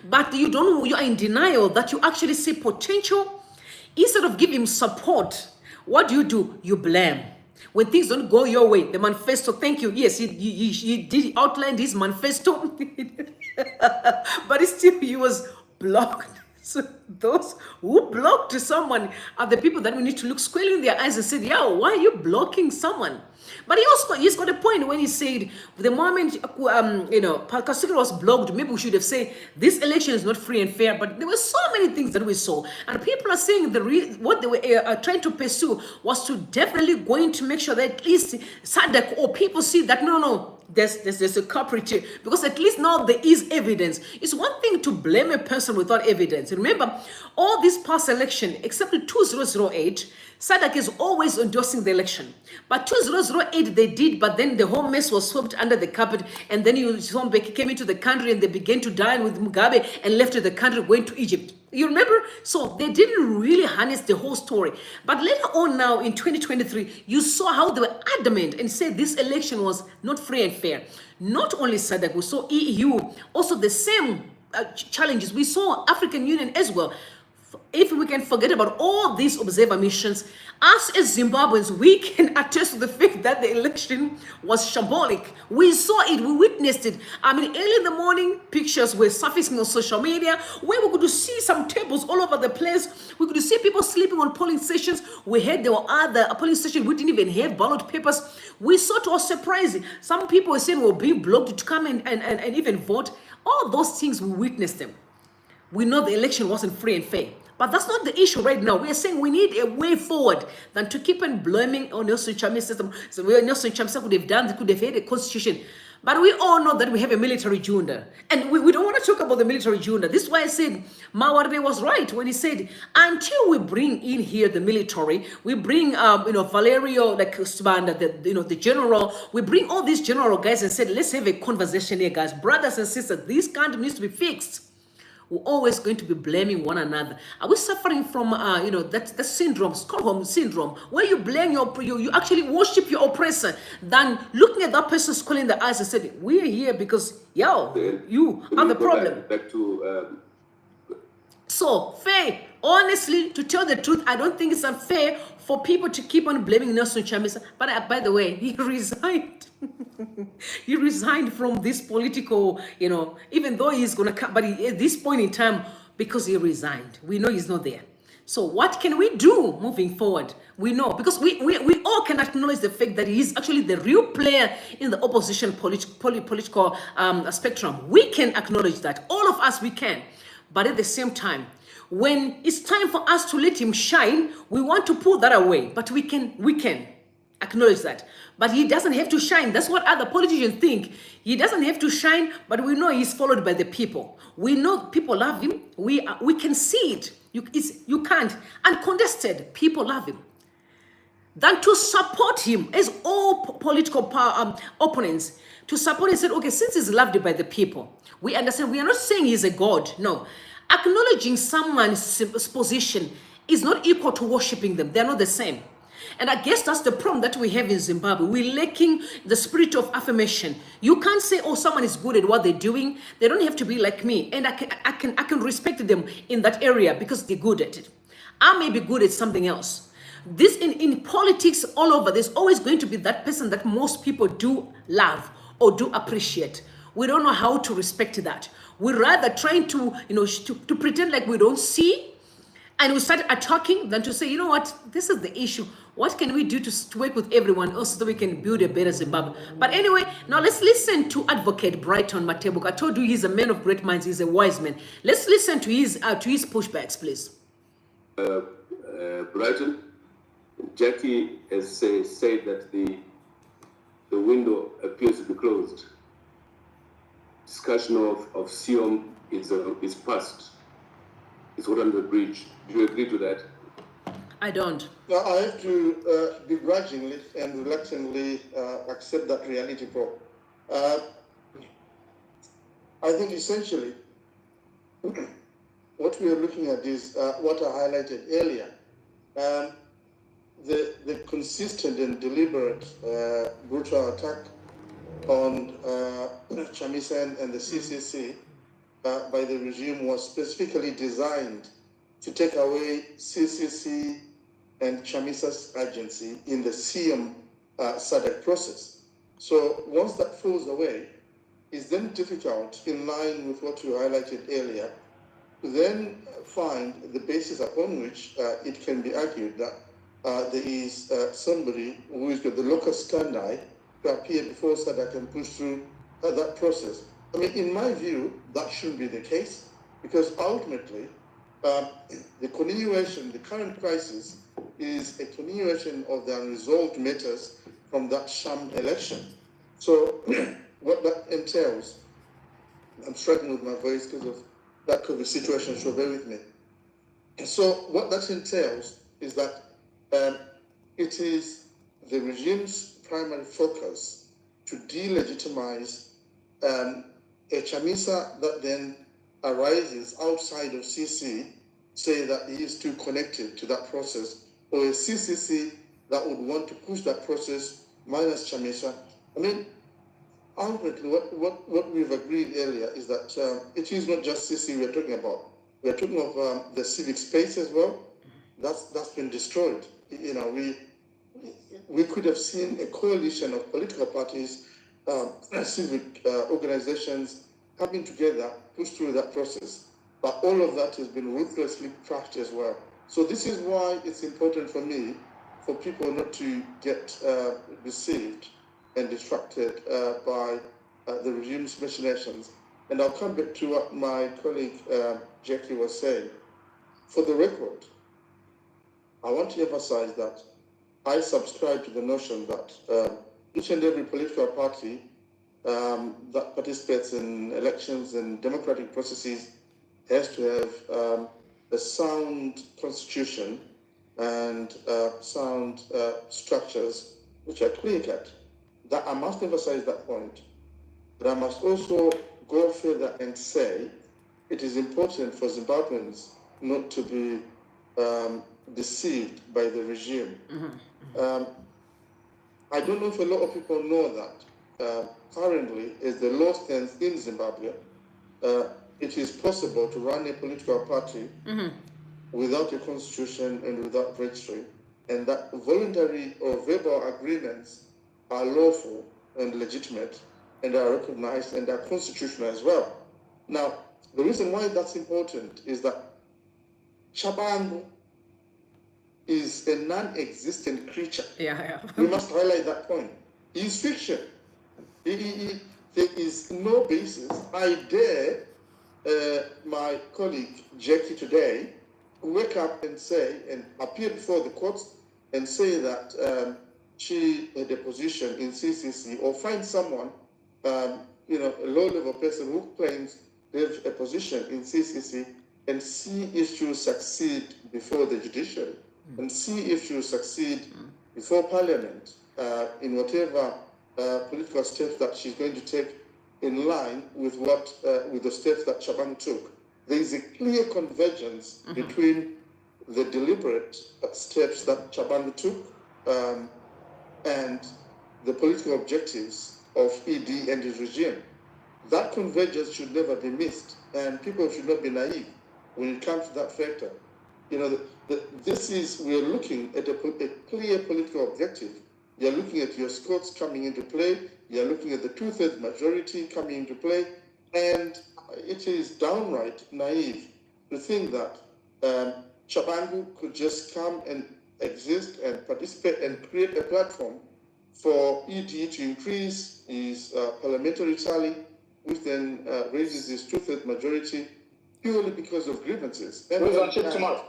but you are in denial that you actually see potential. Instead of giving him support, what do? You blame. When things don't go your way, the manifesto, thank you. Yes, he did outline his manifesto, but still he was blocked. So those who blocked someone are the people that we need to look squarely in their eyes and say, yeah, why are you blocking someone? But he's got a point when he said the moment Kasika was blocked, maybe we should have said this election is not free and fair. But there were so many things that we saw, and people are saying what they were trying to pursue was to definitely going to make sure that at least SADC or people see that no. There's a culprit here, because at least now there is evidence. It's one thing to blame a person without evidence. Remember, all this past election, except the 2008, SADC is always endorsing the election. But 2008 they did, but then the whole mess was swept under the carpet, and then Mbeki came into the country and they began to dine with Mugabe and left the country, going to Egypt. You remember? So they didn't really harness the whole story. But later on now in 2023, you saw how they were adamant and said this election was not free and fair. Not only SADC, we saw EU, also the same challenges. We saw African Union as well. If we can forget about all these observer missions, us as Zimbabweans, we can attest to the fact that the election was shambolic. We saw it, we witnessed it. I mean, early in the morning, pictures were surfacing on social media where we could see some tables all over the place. We could see people sleeping on polling stations. We heard there were other polling stations we didn't even have ballot papers. We saw it was surprising. Some people were saying we were being blocked to come and even vote. All those things, we witnessed them. We know the election wasn't free and fair. But that's not the issue right now. We are saying we need a way forward than to keep on blaming on Nelson Chamisa system. So Nelson Chamisa could have done, they could have had a constitution. But we all know that we have a military junta. And we don't want to talk about the military junta. This is why I said Mawarire was right when he said, until we bring in here the military, we bring Valerio, like Subanda, the general, we bring all these general guys and said, let's have a conversation here, guys. Brothers and sisters, this country needs to be fixed. We're always going to be blaming one another. Are we suffering from that syndrome, Stockholm syndrome, where you blame you actually worship your oppressor than looking at that person skull in the eyes and said, we're here because you are the problem. Back to So fair, honestly, to tell the truth, I don't think it's unfair for people to keep on blaming Nelson Chamisa. But by the way, he resigned. He resigned from this political, even though he's going to come, but at this point in time, because he resigned, we know he's not there. So what can we do moving forward? We know, because we all can acknowledge the fact that he's actually the real player in the opposition political spectrum. We can acknowledge that. All of us, we can. But at the same time, when it's time for us to let him shine, we want to pull that away. But we can acknowledge that. But he doesn't have to shine. That's what other politicians think. He doesn't have to shine, but we know he's followed by the people. We know people love him. We can see it. You can't. Uncontested, people love him. Than to support him, as all political opponents, to support him, said, okay, since he's loved by the people, we understand. We are not saying he's a god. No. Acknowledging someone's position is not equal to worshiping them. They're not the same. And I guess that's the problem that we have in Zimbabwe. We're lacking the spirit of affirmation. You can't say, oh, someone is good at what they're doing. They don't have to be like me. And I can respect them in that area because they're good at it. I may be good at something else. This in politics all over, there's always going to be that person that most people do love or do appreciate. We don't know how to respect that. We're rather trying to, to pretend like we don't see, and we start attacking than to say, you know what, this is the issue. What can we do to work with everyone else so we can build a better Zimbabwe? But anyway, now let's listen to Advocate Brighton Matebuk. I told you he's a man of great minds. He's a wise man. Let's listen to his pushbacks, please. Brighton, Jackie has said that the window appears to be closed. Discussion of SIOM is past. It's what under the bridge. Do you agree to that? I don't. Now, I have to begrudgingly and reluctantly accept that reality, Paul. I think essentially what we are looking at is what I highlighted earlier. The consistent and deliberate brutal attack on Chamisa and the CCC by the regime was specifically designed to take away CCC and Chamisa's agency in the SIOM SADC process. So once that falls away, it's then difficult, in line with what you highlighted earlier, to then find the basis upon which it can be argued that there is somebody who is got the local standi to appear before SADC and push through that process. I mean, in my view, that shouldn't be the case, because ultimately, the continuation, the current crisis is a continuation of the unresolved matters from that sham election. So what that entails, I'm struggling with my voice because of that COVID situation, so bear with me. So what that entails is that it is the regime's primary focus to delegitimize a Chamisa that then arises outside of CC, say that he is too connected to that process, or a CCC that would want to push that process minus Chamisa. I mean, ultimately, what we've agreed earlier is that it is not just CC we're talking about. We're talking of the civic space as well. That's been destroyed. You know, we could have seen a coalition of political parties, civic organizations coming together, push through that process. But all of that has been ruthlessly crushed as well. So this is why it's important for me, for people not to get deceived and distracted by the regime's machinations. And I'll come back to what my colleague Jackie was saying. For the record, I want to emphasize that I subscribe to the notion that each and every political party that participates in elections and democratic processes has to have a sound constitution and sound structures which are clear-cut. That I must emphasize that point. But I must also go further and say it is important for Zimbabweans not to be deceived by the regime. I don't know if a lot of people know that currently, as the law stands in Zimbabwe, it is possible to run a political party without a constitution and without registry, and that voluntary or verbal agreements are lawful and legitimate and are recognized and are constitutional as well. Now, the reason why that's important is that Chabangu is a non-existent creature. We must highlight that point. He's fiction. There is no basis. I dare my colleague Jackie today wake up and say, and appear before the courts and say that she had a position in CCC, or find someone, a low-level person who claims they have a position in CCC, and see if she will succeed before the judiciary, and see if she will succeed before Parliament in whatever political steps that she's going to take in line with with the steps that Chabangu took. There is a clear convergence between the deliberate steps that Chabangu took and the political objectives of ED and his regime. That convergence should never be missed, and people should not be naive when it comes to that factor. You know, we are looking at a clear political objective. You're looking at your Scots coming into play. You're looking at the two-thirds majority coming into play. And it is downright naive to think that Chabangu could just come and exist and participate and create a platform for ED to increase his parliamentary tally, which then raises his two-thirds majority purely because of grievances. Who's on shift tomorrow?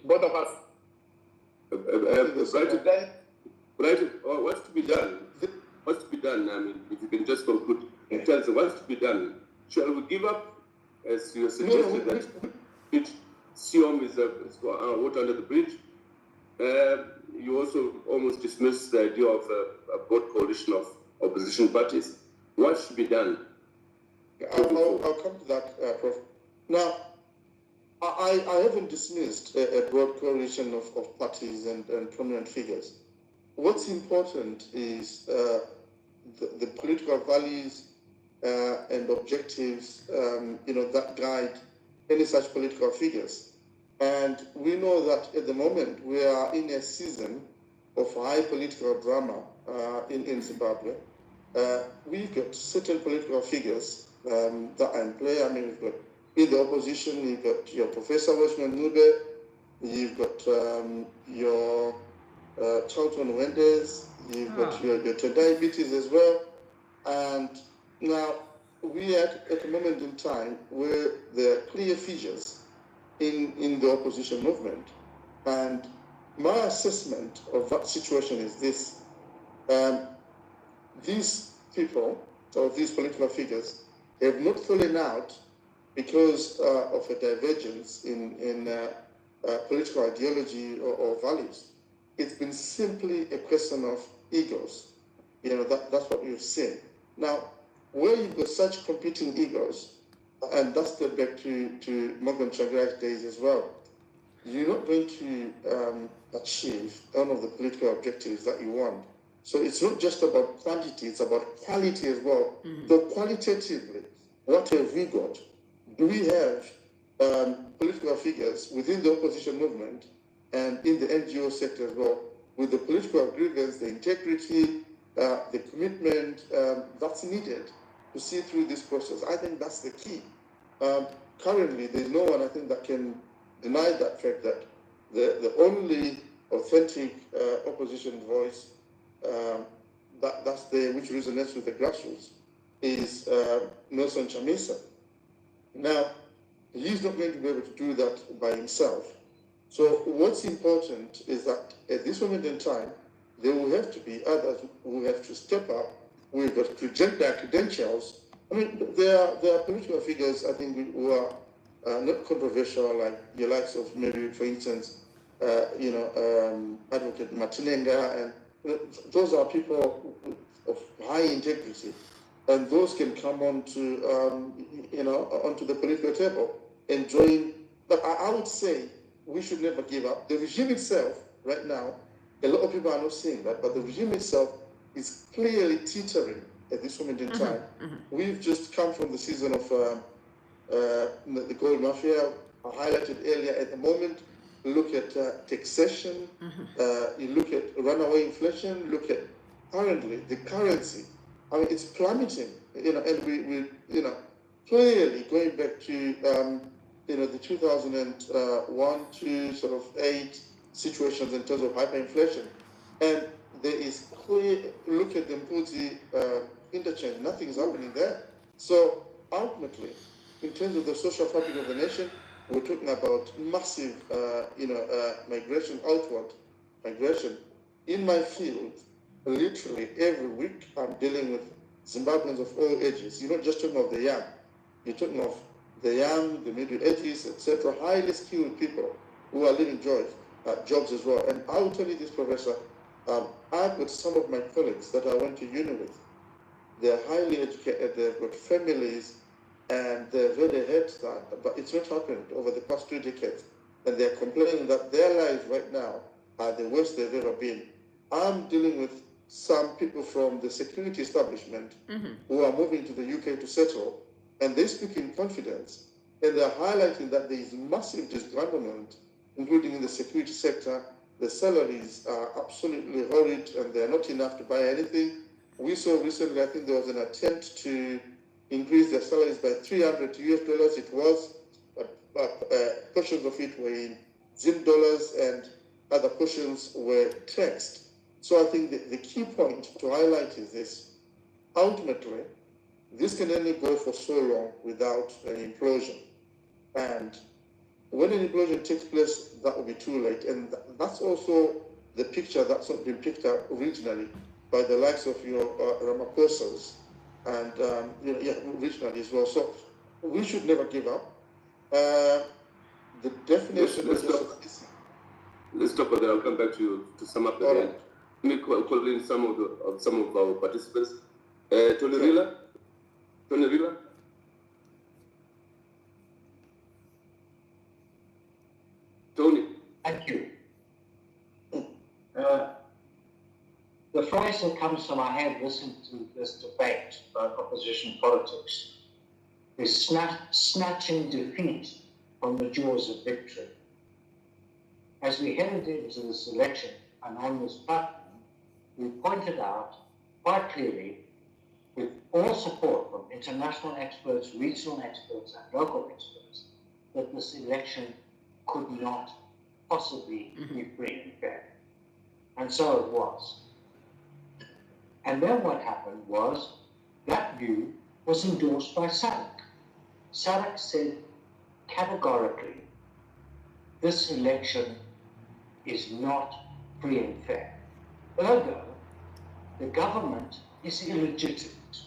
Both of us. What's to be done? What's to be done? I mean, if you can just conclude in terms of what's to be done. Shall we give up, as you suggested, that Siom is water under the bridge? You also almost dismissed the idea of a broad coalition of opposition parties. What should be done? I'll come to that, Prof. Now, I haven't dismissed a broad coalition of parties and prominent figures. What's important is the political values and objectives, that guide any such political figures. And we know that at the moment we are in a season of high political drama in Zimbabwe. We've got certain political figures that are in play. I mean, we've got in the opposition, you've got your Professor Washman Nube, you've got your Charlton Wendes, you've got your diabetes as well. And now we are at a moment in time where there are clear figures in the opposition movement. And my assessment of that situation is this. These people, or these political figures, have not fallen out because of a divergence in political ideology or values. It's been simply a question of egos. That's what we've seen. Now, where you've got such competing egos, and that's the back to Morgan Tsvangirai's days as well, you're not going to achieve one of the political objectives that you want. So it's not just about quantity, it's about quality as well. So qualitatively, what have we got? Do we have political figures within the opposition movement and in the NGO sector as well, with the political grievance, the integrity, the commitment that's needed to see through this process? I think that's the key. Currently, there's no one, I think, that can deny that fact that the only authentic opposition voice that's there, which resonates with the grassroots, is Nelson Chamisa. Now, he's not going to be able to do that by himself. So what's important is that at this moment in time, there will have to be others who have to step up, who have to present their credentials. I mean, there are political figures, I think, who are not controversial, like the likes of, maybe, for instance, Advocate Matinenga, and those are people of high integrity, and those can come onto the political table and join. But I would say we should never give up. The regime itself, right now, a lot of people are not seeing that, but the regime itself is clearly teetering at this moment in time. We've just come from the season of the gold mafia. I highlighted earlier. At the moment, look at taxation, you look at runaway inflation, look at currently the currency. I mean, it's plummeting, and we clearly going back to the 2001 to sort of 8 situations in terms of hyperinflation. And there is clear, look at the Mpuzi interchange, nothing's happening there. So ultimately, in terms of the social fabric of the nation, we're talking about massive, migration, outward migration. In my field, literally every week, I'm dealing with Zimbabweans of all ages. You're not just talking of the young. You're talking of the young, the middle ages, etc., highly skilled people who are living jobs as well. And I will tell you this, Professor, I've got some of my colleagues that I went to uni with. They're highly educated, they've got families, and they're very head start, but it's not happened over the past 2 decades. And they're complaining that their lives right now are the worst they've ever been. I'm dealing with some people from the security establishment who are moving to the UK to settle, and they speak in confidence, and they're highlighting that there is massive disgruntlement, including in the security sector. The salaries are absolutely horrid, and they're not enough to buy anything. We saw recently, I think there was an attempt to increase their salaries by $300 US. It was, portions of it were in Zim dollars, and other portions were taxed. So I think the key point to highlight is this. Ultimately, this can only go for so long without an implosion. And when an implosion takes place, that will be too late. And that's also the picture that's not been picked up originally by the likes of your Ramaphosa's and regionally as well. So we should never give up. The definition Let's stop there. I'll come back to you to sum up the end. Let me call in some of our participants. Tony Rila? Tony. Thank you. The phrase that comes to my head listening to this debate about opposition politics is snatching defeat from the jaws of victory. As we headed into this election and on this platform, we pointed out quite clearly, with all support from international experts, regional experts, and local experts, that this election could not possibly be free and fair. And so it was. And then what happened was that view was endorsed by SADC. SADC said categorically, this election is not free and fair. Ergo, the government is illegitimate.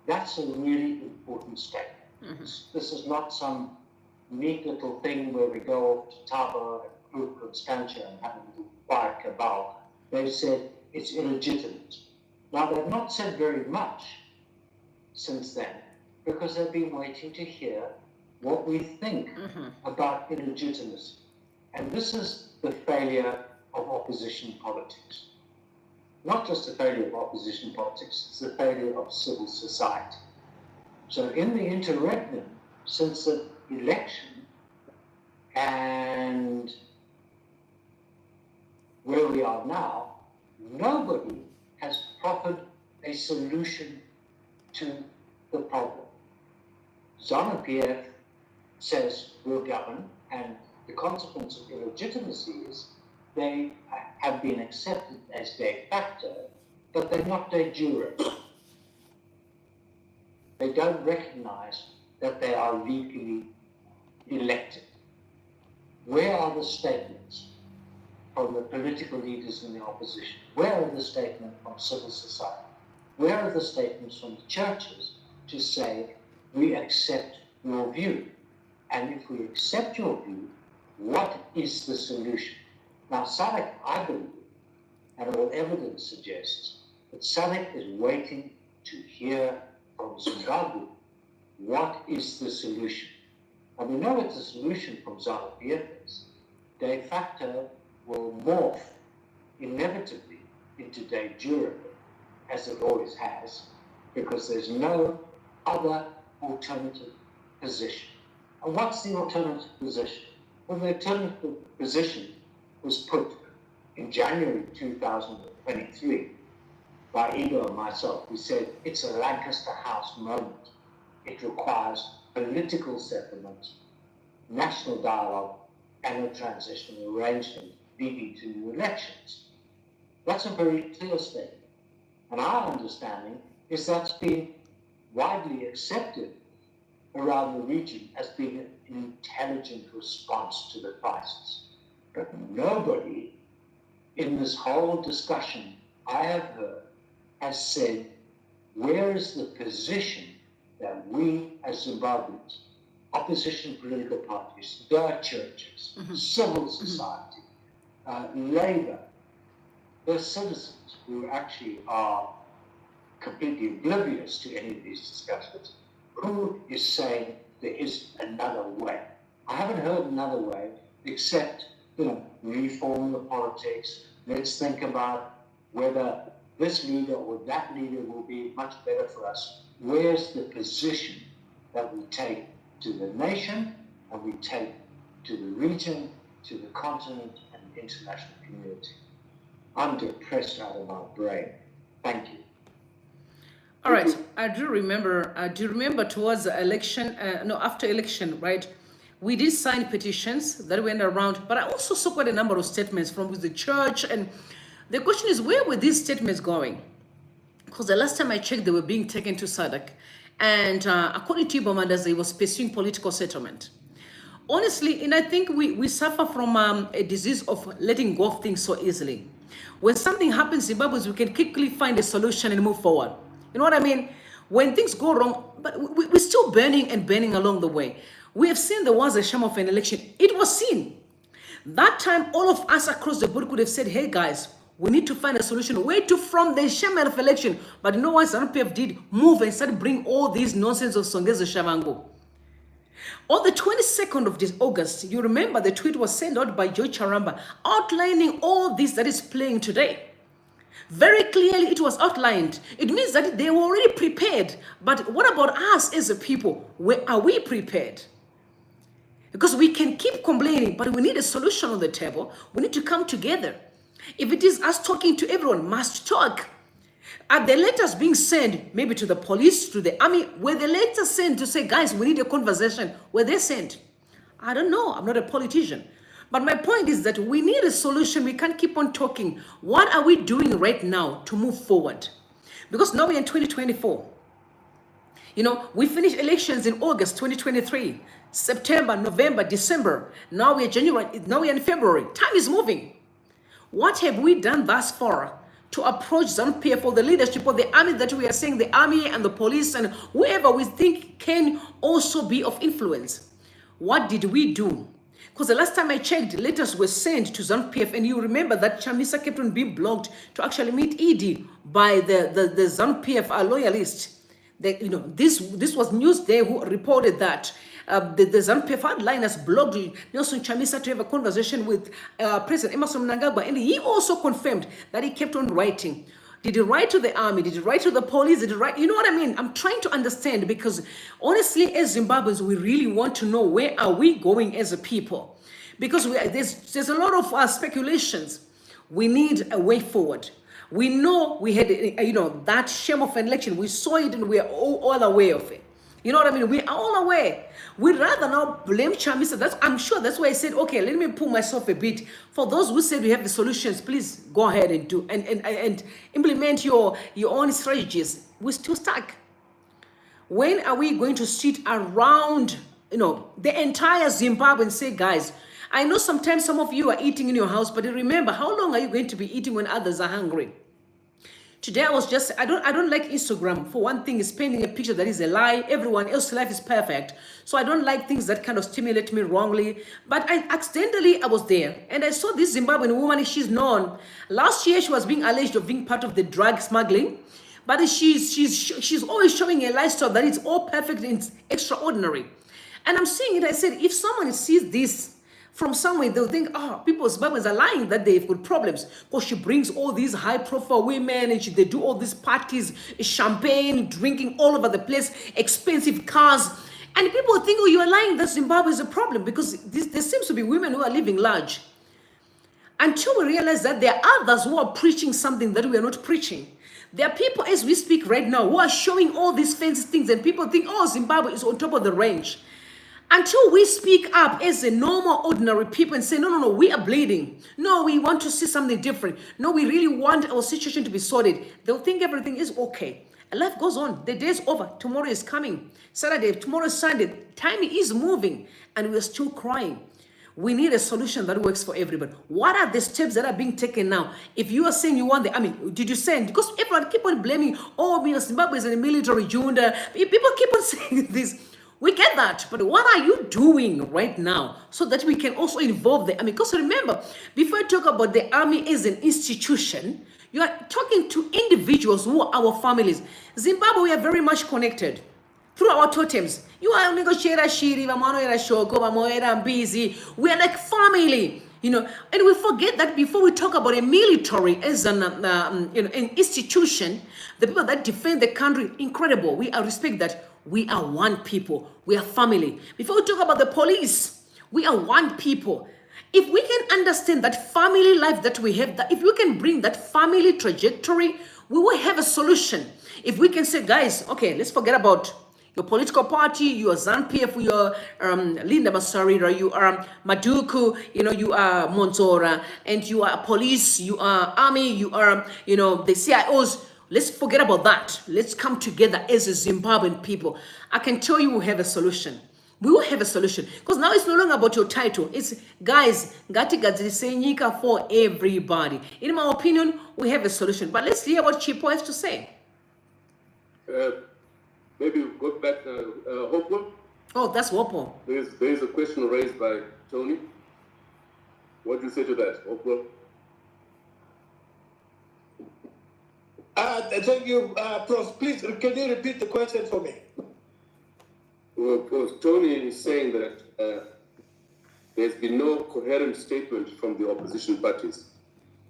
That's a really important statement. This is not some neat little thing where we go off to Tabo and Constantia and have a little quiet cabal. They've said it's illegitimate. Now, they've not said very much since then because they've been waiting to hear what we think about illegitimacy. And this is the failure of opposition politics. Not just the failure of opposition politics, it's the failure of civil society. So in the interregnum, since the election and where we are now, nobody has proffered a solution to the problem. ZANU-PF says we'll govern, and the consequence of illegitimacy is they have been accepted as de facto, but they're not de jure. They don't recognize that they are legally elected. Where are the statements from the political leaders in the opposition? Where are the statements from civil society? Where are the statements from the churches to say, we accept your view? And if we accept your view, what is the solution? Now, SADC, I believe, and all evidence suggests, that SADC is waiting to hear from Zimbabwe what is the solution. And we know what the solution from ZANU-PF is. De facto will morph inevitably into de jure, as it always has, because there's no other alternative position. And what's the alternative position? Well, the alternative position was put in January 2023 by Ido and myself. We said it's a Lancaster House moment. It requires political settlement, national dialogue, and a transitional arrangement leading to new elections. That's a very clear statement. And our understanding is that's been widely accepted around the region as being an intelligent response to the crisis. But nobody in this whole discussion I have heard has said, where is the position that we as Zimbabweans, opposition political parties, the churches, civil society, labor, the citizens who actually are completely oblivious to any of these discussions, who is saying there is another way? I haven't heard another way except, reform the politics. Let's think about whether this leader or that leader will be much better for us. Where's the position that we take to the nation, and we take to the region, to the continent, and the international community? I'm depressed out of my brain. Thank you. All right, I do remember towards the election, after election, right? We did sign petitions that went around, but I also saw quite a number of statements from the church. And the question is, where were these statements going? Because the last time I checked, they were being taken to SADC. And according to Ibomandas, he was pursuing political settlement. Honestly, and I think we suffer from a disease of letting go of things so easily. When something happens in Zimbabwe, we can quickly find a solution and move forward. You know what I mean? When things go wrong, but we're still burning and burning along the way. We have seen there was a sham of an election. It was seen. That time, all of us across the board could have said, hey guys, we need to find a solution. Where to from the sham of election? But you know what ZANU-PF did? Move and started bring all these nonsense of Songezo Shavango. On the 22nd of this August, you remember the tweet was sent out by Joe Charamba outlining all this that is playing today. Very clearly, it was outlined. It means that they were already prepared. But what about us as a people? Where are we prepared? Because we can keep complaining, but we need a solution on the table. We need to come together. If it is us talking to everyone, must talk. Are the letters being sent, maybe to the police, to the army? Were the letters sent to say, guys, we need a conversation? Were they sent? I don't know. I'm not a politician. But my point is that we need a solution. We can't keep on talking. What are we doing right now to move forward? Because now we're in 2024. You know, we finished elections in August 2023, September, November, December. Now we're January, now we're in February. Time is moving. What have we done thus far to approach ZANU-PF or the leadership of the army that we are saying, the army and the police and whoever we think can also be of influence? What did we do? Because the last time I checked, letters were sent to ZANU-PF, and you remember that Chamisa kept on being blocked to actually meet ED by the ZANU-PF loyalists. You know, this was Newsday who reported that the ZANU-PF hardliners blocked Nelson Chamisa to have a conversation with President Emerson Mnangagwa, and he also confirmed that he kept on writing. Did he write to the army? Did he write to the police? Did he write? You know what I mean? I'm trying to understand, because honestly, as Zimbabweans, we really want to know where are we going as a people, because there's a lot of speculations. We need a way forward. We know we had, you know, that shame of an election. We saw it and we are all aware of it. You know what I mean? We are all aware. We'd rather now blame Chamisa. I'm sure that's why I said, okay, let me pull myself a bit. For those who said we have the solutions, please go ahead and do and implement your own strategies. We're still stuck. When are we going to sit around, you know, the entire Zimbabwe and say, guys, I know sometimes some of you are eating in your house, but remember, how long are you going to be eating when others are hungry? Today I was just, I don't like Instagram. For one thing, it's painting a picture that is a lie. Everyone else's life is perfect. So I don't like things that kind of stimulate me wrongly. But I was there and I saw this Zimbabwean woman. She's known. Last year she was being alleged of being part of the drug smuggling. But she's always showing a lifestyle that is all perfect and extraordinary. And I'm seeing it, I said, if someone sees this from somewhere, they'll think, oh, people, Zimbabweans are lying that they've got problems. Because she brings all these high-profile women and they do all these parties, champagne, drinking all over the place, expensive cars. And people think, oh, you are lying that Zimbabwe is a problem, because there seems to be women who are living large. Until we realize that there are others who are preaching something that we are not preaching. There are people, as we speak right now, who are showing all these fancy things, and people think, oh, Zimbabwe is on top of the range. Until we speak up as a normal, ordinary people and say, no, we are bleeding. No, we want to see something different. No, we really want our situation to be sorted. They'll think everything is okay. And life goes on. The day is over. Tomorrow is coming. Saturday, tomorrow is Sunday. Time is moving and we're still crying. We need a solution that works for everybody. What are the steps that are being taken now? If you are saying you want the, did you send? Because everyone keep on blaming, oh, Zimbabwe is a military junta. People keep on saying this. We get that, but what are you doing right now so that we can also involve the army? Because remember, before I talk about the army as an institution, you are talking to individuals who are our families. Zimbabwe, we are very much connected through our totems. You are negotiator shiri, vamanoera shoko, vamoera busy. We are like family, you know. And we forget that before we talk about a military as an institution, the people that defend the country, incredible. We respect that. We are one people. We are family. Before we talk about the police, we are one people. If we can understand that family life that we have, that if we can bring that family trajectory, we will have a solution. If we can say, guys, okay, let's forget about your political party, you are ZANU-PF, you are Linda Mawarire, you are Maduku, you know, you are Monzora, and you are police, you are army, you are, you know, the CIOs. Let's forget about that. Let's come together as a Zimbabwean people. I can tell you we'll have a solution. We will have a solution. Because now it's no longer about your title. It's, guys, Ngati Gadzisenyika for everybody. In my opinion, we have a solution. But let's hear what Chipo has to say. Maybe we'll go back to Hopo. Oh, that's Hopo. There's a question raised by Tony. What do you say to that, Hopo? Thank you, Prof. Please, can you repeat the question for me? Well, Tony is saying that there's been no coherent statement from the opposition parties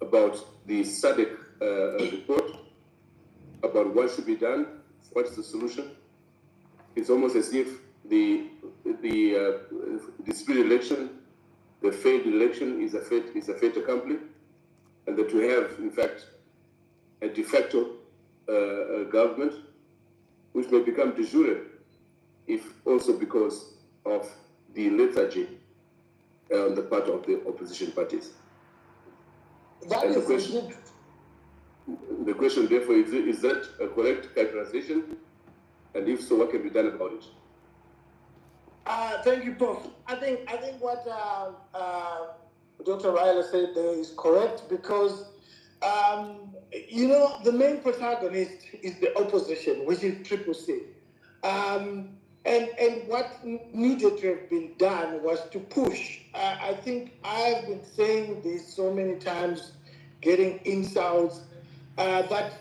about the SADC report, about what should be done, what's the solution. It's almost as if the disputed election, the failed election is a fait accompli, and that we have, in fact, a de facto government, which may become de jure, if also because of the lethargy on the part of the opposition parties. That And is the question, therefore, is that a correct characterization? And if so, what can be done about it? Thank you, Prof. I think what Dr. Ryler said there is correct because, the main protagonist is the opposition, which is Triple C. And what needed to have been done was to push. I think I've been saying this so many times, getting insults, that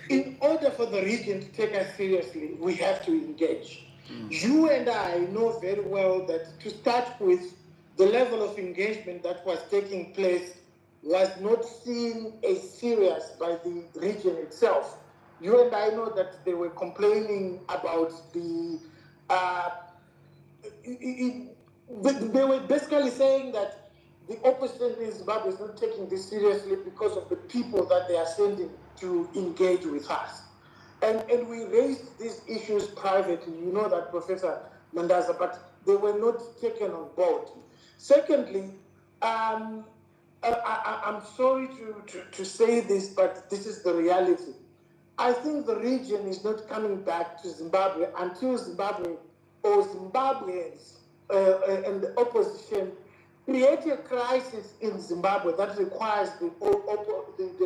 in order for the region to take us seriously, we have to engage. You and I know very well that to start with, the level of engagement that was taking place was not seen as serious by the region itself. You and I know that they were complaining about they were basically saying that the opposition in Zimbabwe is not taking this seriously because of the people that they are sending to engage with us. And we raised these issues privately, you know that, Professor Mandaza, but they were not taken on board. Secondly, I'm sorry to say this, but this is the reality. I think the region is not coming back to Zimbabwe until Zimbabwe or Zimbabweans and the opposition create a crisis in Zimbabwe that requires the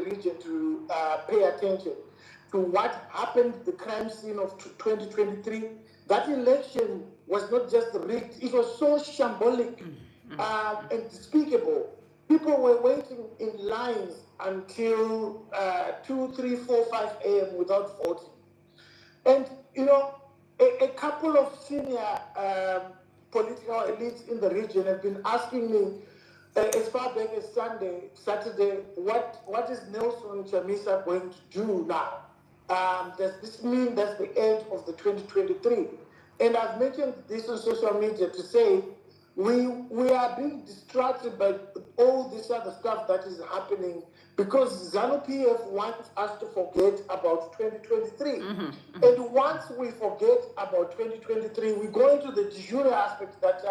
region to pay attention to what happened, the crime scene of 2023. That election was not just rigged, it was so shambolic and despicable. People were waiting in lines until 2, 3, 4, 5 a.m. without voting. And, a couple of senior political elites in the region have been asking me as far back as Saturday, what is Nelson Chamisa going to do now? Does this mean that's the end of the 2023? And I've mentioned this on social media to say we are being distracted by all this other stuff that is happening because ZANU-PF wants us to forget about 2023. And once we forget about 2023, we go into the de jure aspect that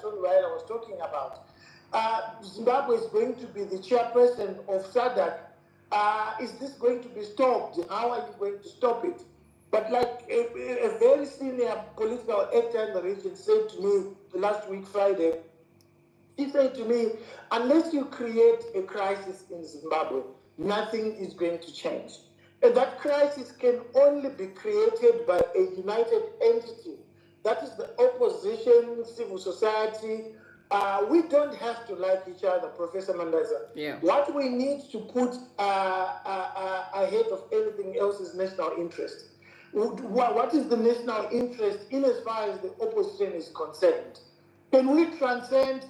Tony Ryder was talking about. Zimbabwe is going to be the chairperson of SADC. Is this going to be stopped? How are you going to stop it? But like a very senior political actor in the region said to me last week, Friday, he said to me, unless you create a crisis in Zimbabwe, nothing is going to change. And that crisis can only be created by a united entity. That is the opposition, civil society. We don't have to like each other, Professor Mandaza. Yeah. What we need to put ahead of anything else is national interest. What is the national interest in as far as the opposition is concerned? Can we transcend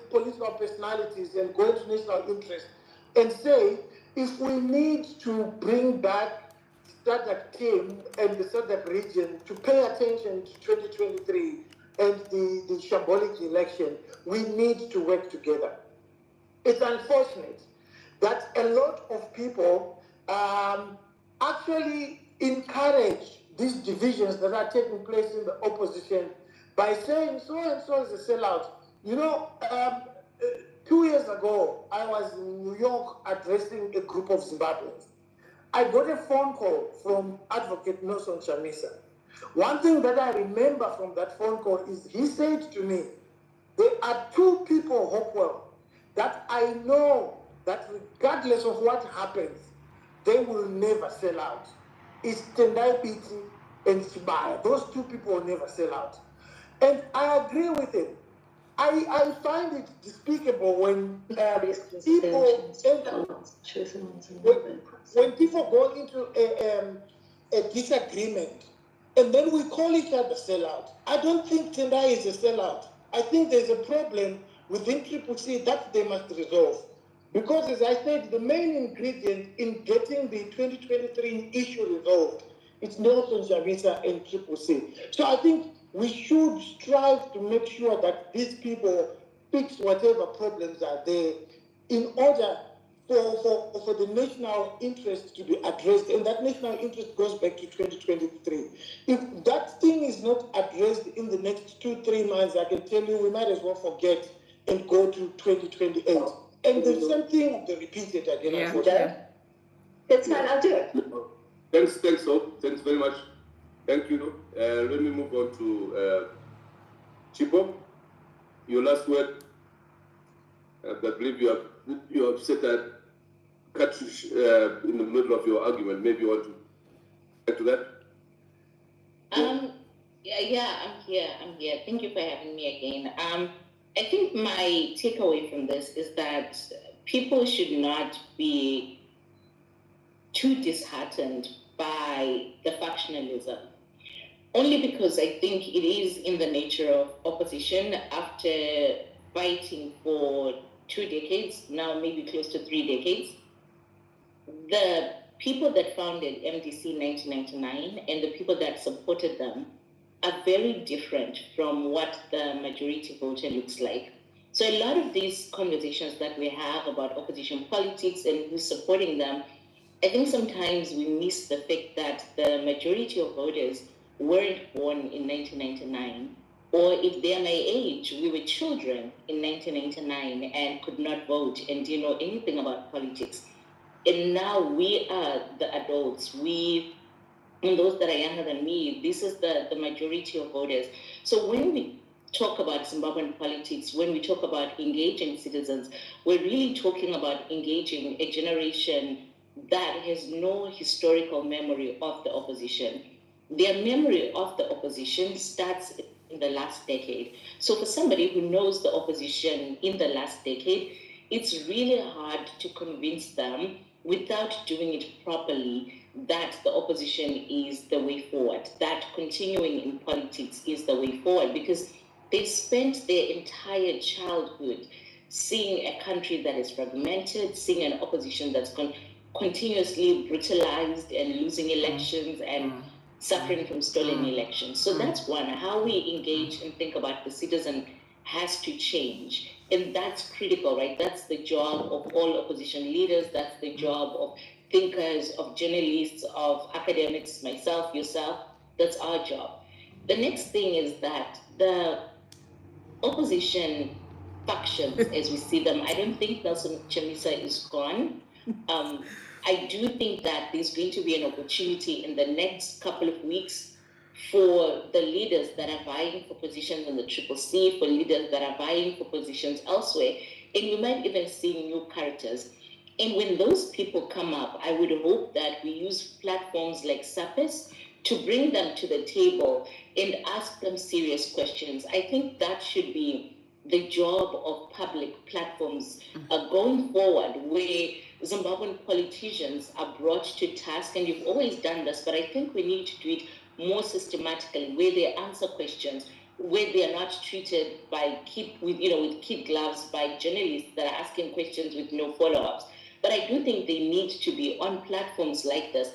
political personalities and go into national interest and say, if we need to bring back SADC team and the SADC region to pay attention to 2023 and the shambolic election, we need to work together. It's unfortunate that a lot of people actually encourage these divisions that are taking place in the opposition by saying so and so is a sellout. 2 years ago, I was in New York addressing a group of Zimbabweans. I got a phone call from Advocate Nelson Chamisa. One thing that I remember from that phone call is he said to me, there are two people, Hopewell, that I know that regardless of what happens, they will never sell out. It's Tendai Biti and Sibaya. Those two people will never sell out. And I agree with him. I find it despicable when people go into a disagreement and then we call each other sellout. I don't think Tendai is a sellout. I think there's a problem within Triple C that they must resolve. Because as I said, the main ingredient in getting the 2023 issue resolved, it's Nelson Chamisa and Triple C. So I think we should strive to make sure that these people fix whatever problems are there in order for the national interest to be addressed, and that national interest goes back to 2023. If that thing is not addressed in the next 2-3 months, I can tell you we might as well forget and go to 2028. And the same thing will be repeated again. Yeah. Unfortunately. It's fine, I'll do it. Thanks, Hope. Thanks very much. Thank you. Let me move on to Chipo. Your last word. I believe you have said that cut in the middle of your argument. Maybe you want to add to that? Yeah, I'm here. Thank you for having me again. I think my takeaway from this is that people should not be too disheartened by the factionalism. Only because I think it is in the nature of opposition after fighting for 2 decades, now maybe close to 3 decades. The people that founded MDC in 1999 and the people that supported them are very different from what the majority voter looks like. So a lot of these conversations that we have about opposition politics and who's supporting them, I think sometimes we miss the fact that the majority of voters weren't born in 1999, or if they're my age, we were children in 1999 and could not vote and didn't know anything about politics. And now we are the adults. And those that are younger than me, this is the majority of voters. So when we talk about Zimbabwean politics, when we talk about engaging citizens, we're really talking about engaging a generation that has no historical memory of the opposition. Their memory of the opposition starts in the last decade. So for somebody who knows the opposition in the last decade, it's really hard to convince them without doing it properly that the opposition is the way forward, that continuing in politics is the way forward, because they spent their entire childhood seeing a country that is fragmented, seeing an opposition that's continuously brutalized and losing elections and suffering from stolen elections. So that's one. How we engage and think about the citizen has to change. And that's critical, right? That's the job of all opposition leaders. That's the job of thinkers, of journalists, of academics, myself, yourself. That's our job. The next thing is that the opposition factions, as we see them, I don't think Nelson Chamisa is gone. I do think that there's going to be an opportunity in the next couple of weeks for the leaders that are vying for positions in the CCC, for leaders that are vying for positions elsewhere, and we might even see new characters. And when those people come up, I would hope that we use platforms like SAPES to bring them to the table and ask them serious questions. I think that should be the job of public platforms going forward, where Zimbabwean politicians are brought to task, and you've always done this, but I think we need to do it more systematically, where they answer questions, where they are not treated with kid gloves by journalists that are asking questions with no follow-ups. But I do think they need to be on platforms like this,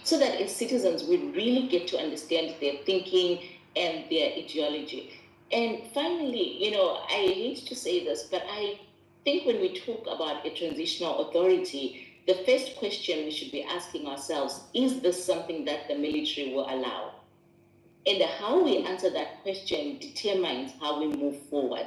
so that as citizens we really get to understand their thinking and their ideology. And finally, I hate to say this, but I think when we talk about a transitional authority, the first question we should be asking ourselves, is this something that the military will allow? And how we answer that question determines how we move forward.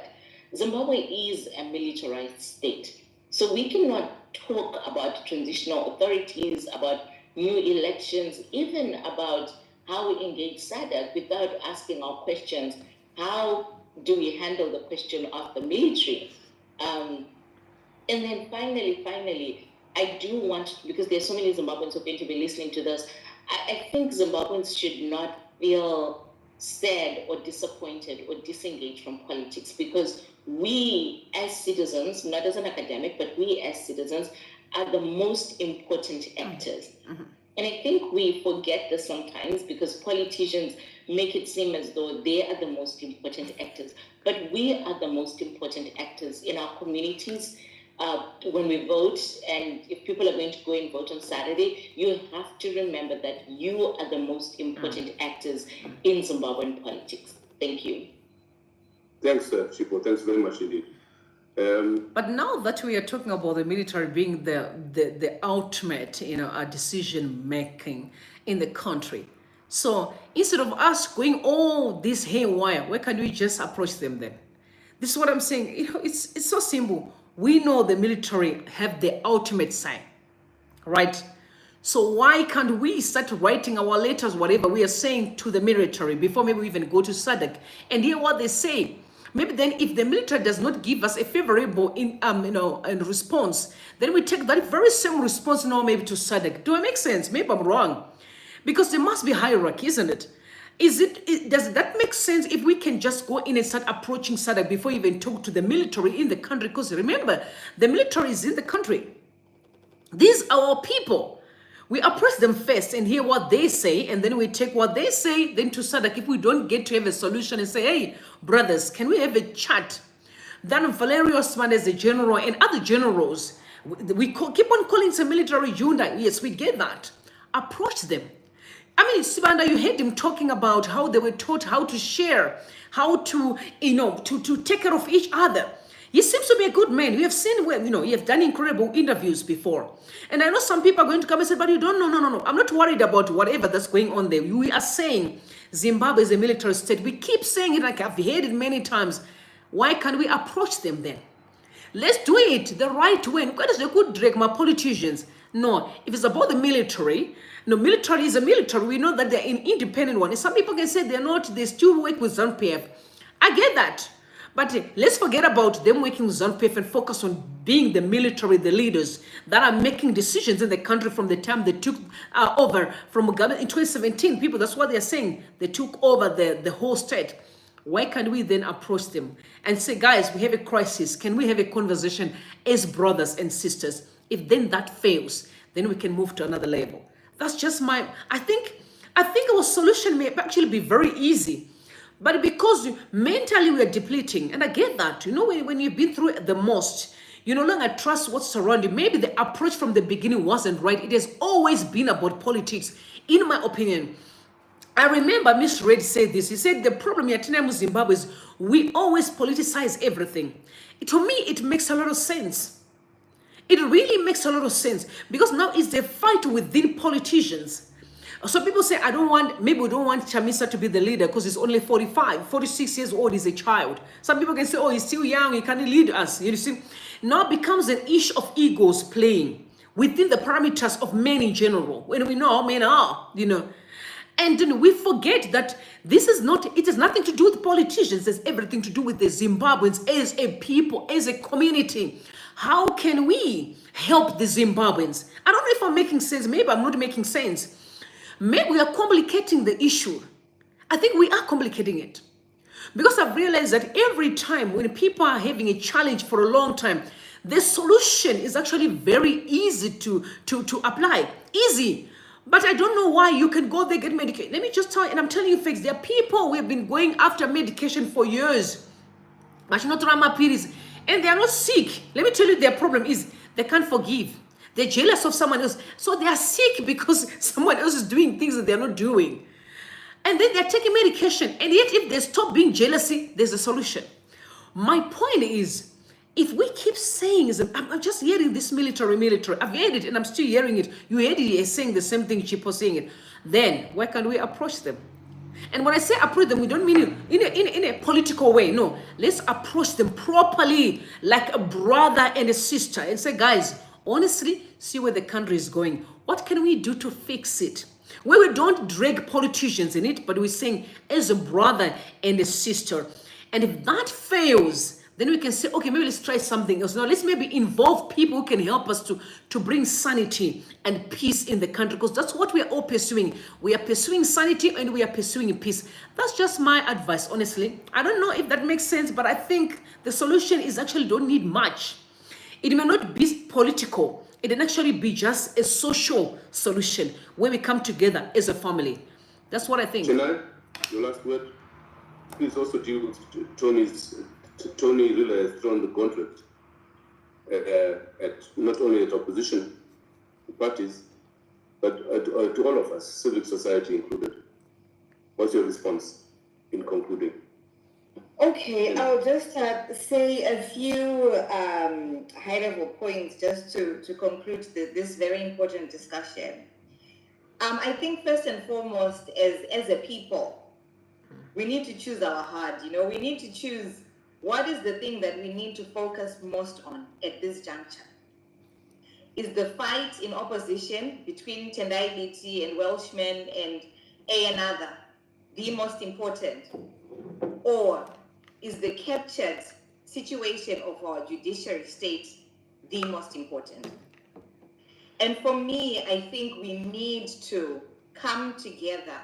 Zimbabwe is a militarized state. So we cannot talk about transitional authorities, about new elections, even about how we engage SADC without asking our questions. How do we handle the question of the military? And then finally, I do want, because there's so many Zimbabweans who are going to be listening to this, I think Zimbabweans should not feel sad or disappointed or disengaged from politics, because we as citizens, not as an academic, but we as citizens are the most important actors. And I think we forget this sometimes because politicians make it seem as though they are the most important actors. But we are the most important actors in our communities. When we vote, and if people are going to go and vote on Saturday, you have to remember that you are the most important actors in Zimbabwean politics. Thank you. Thanks, Chipo. Thanks very much indeed. But now that we are talking about the military being the ultimate, decision making in the country, so instead of us going all this haywire, where can we just approach them then? This is what I'm saying. It's so simple. We know the military have the ultimate say, right? So why can't we start writing our letters, whatever we are saying to the military, before maybe we even go to SADC and hear what they say? Maybe then, if the military does not give us a favorable response, then we take that very same response now maybe to SADC. Do I make sense? Maybe I'm wrong, because there must be hierarchy, isn't it? Does that make sense if we can just go in and start approaching SADC before we even talk to the military in the country? Because remember, the military is in the country. These are our people. We approach them first and hear what they say, and then we take what they say then to SADC. If we don't get to have a solution and say, hey, brothers, can we have a chat? Then Valerio Osman as a general and other generals, keep on calling some military junta. Yes, we get that. Approach them. I mean, Sibanda, you heard him talking about how they were taught how to share, how to, to take care of each other. He seems to be a good man. We have seen where, you have done incredible interviews before. And I know some people are going to come and say, but you don't, no. I'm not worried about whatever that's going on there. We are saying Zimbabwe is a military state. We keep saying it, like I've heard it many times. Why can't we approach them then? Let's do it the right way. Because they could drag my politicians. No, if it's about the military, military is a military. We know that they're an independent one. And some people can say they're not, they still work with ZANU-PF. I get that. But let's forget about them working with ZANU-PF and focus on being the military, the leaders that are making decisions in the country from the time they took over from government in 2017. People, that's what they're saying. They took over the whole state. Why can't we then approach them and say, guys, we have a crisis. Can we have a conversation as brothers and sisters? If then that fails, then we can move to another level. That's just I think our solution may actually be very easy. But because mentally we are depleting, and I get that, when you've been through the most, you no longer trust what's around you. Maybe the approach from the beginning wasn't right. It has always been about politics, in my opinion. I remember Miss Red said this. He said the problem here in Zimbabwe is we always politicize everything. To me, it makes a lot of sense. It really makes a lot of sense, because now it's a fight within politicians. So people say, maybe we don't want Chamisa to be the leader because he's only 46 years old, he's a child. Some people can say, oh, he's still young, he can't lead us. You see, now it becomes an issue of egos playing within the parameters of men in general, when we know how men are, And then we forget that it has nothing to do with politicians, it's everything to do with the Zimbabweans as a people, as a community. How can we help the Zimbabweans? I don't know if I'm making sense, maybe I'm not making sense. Maybe we are complicating the issue. I think we are complicating it. Because I've realized that every time when people are having a challenge for a long time, the solution is actually very easy to apply. Easy. But I don't know why you can go there, get medication. Let me just tell you, and I'm telling you facts, there are people who have been going after medication for years. And they are not sick. Let me tell you, their problem is they can't forgive. They're jealous of someone else. So they are sick because someone else is doing things that they're not doing. And then they're taking medication. And yet if they stop being jealousy, there's a solution. My point is, if we keep saying, I'm just hearing this military. I've heard it and I'm still hearing it. You heard it saying the same thing, Chipo saying it. Then why can't we approach them? And when I say approach them, we don't mean in a political way. No, let's approach them properly, like a brother and a sister, and say, guys, honestly, see where the country is going. What can we do to fix it? Where we don't drag politicians in it, but we're saying as a brother and a sister. And if that fails, then we can say, okay, maybe let's try something else. Now, let's maybe involve people who can help us to bring sanity and peace in the country, because that's what we are all pursuing. We are pursuing sanity and we are pursuing peace. That's just my advice, honestly. I don't know if that makes sense, but I think the solution is actually don't need much. It may not be political. It can actually be just a social solution where we come together as a family. That's what I think. Chenai, your last word. Please also deal with Tony really has thrown the gauntlet at not only at opposition parties, but to all of us, civic society included. What's your response in concluding? Okay, I'll just say a few high-level points just to conclude this very important discussion. I think first and foremost, as a people, we need to choose our heart. We need to choose what is the thing that we need to focus most on at this juncture. Is the fight in opposition between Tendai Biti and Welshmen and another the most important? Or is the captured situation of our judiciary state the most important? And for me, I think we need to come together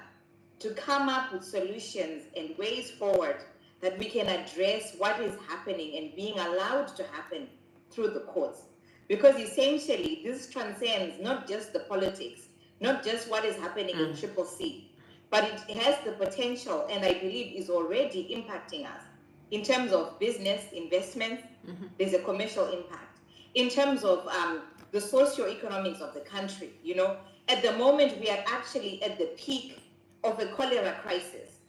to come up with solutions and ways forward that we can address what is happening and being allowed to happen through the courts. Because essentially, this transcends not just the politics, not just what is happening in Triple C, but it has the potential, and I believe is already impacting us in terms of business investments. There's a commercial impact in terms of the socio-economics of the country. At the moment we are actually at the peak of a cholera crisis,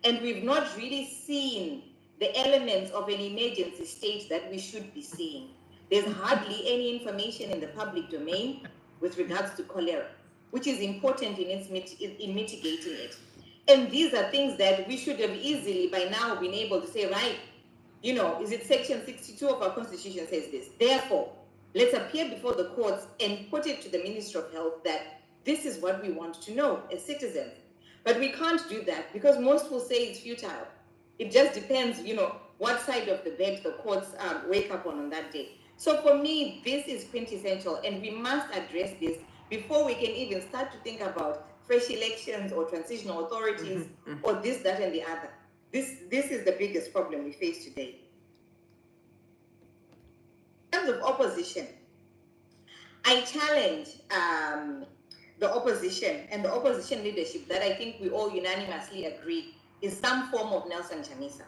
and we've not really seen the elements of an emergency state that we should be seeing. There's hardly any information in the public domain with regards to cholera, which is important in mitigating it. And these are things that we should have easily by now been able to say, right, is it section 62 of our constitution says this? Therefore, let's appear before the courts and put it to the Ministry of Health that this is what we want to know as citizens. But we can't do that because most will say it's futile. It just depends, what side of the bed the courts wake up on that day. So for me, this is quintessential, and we must address this before we can even start to think about fresh elections or transitional authorities or this, that, and the other. This is the biggest problem we face today. In terms of opposition, I challenge the opposition and the opposition leadership that I think we all unanimously agree is some form of Nelson Chamisa,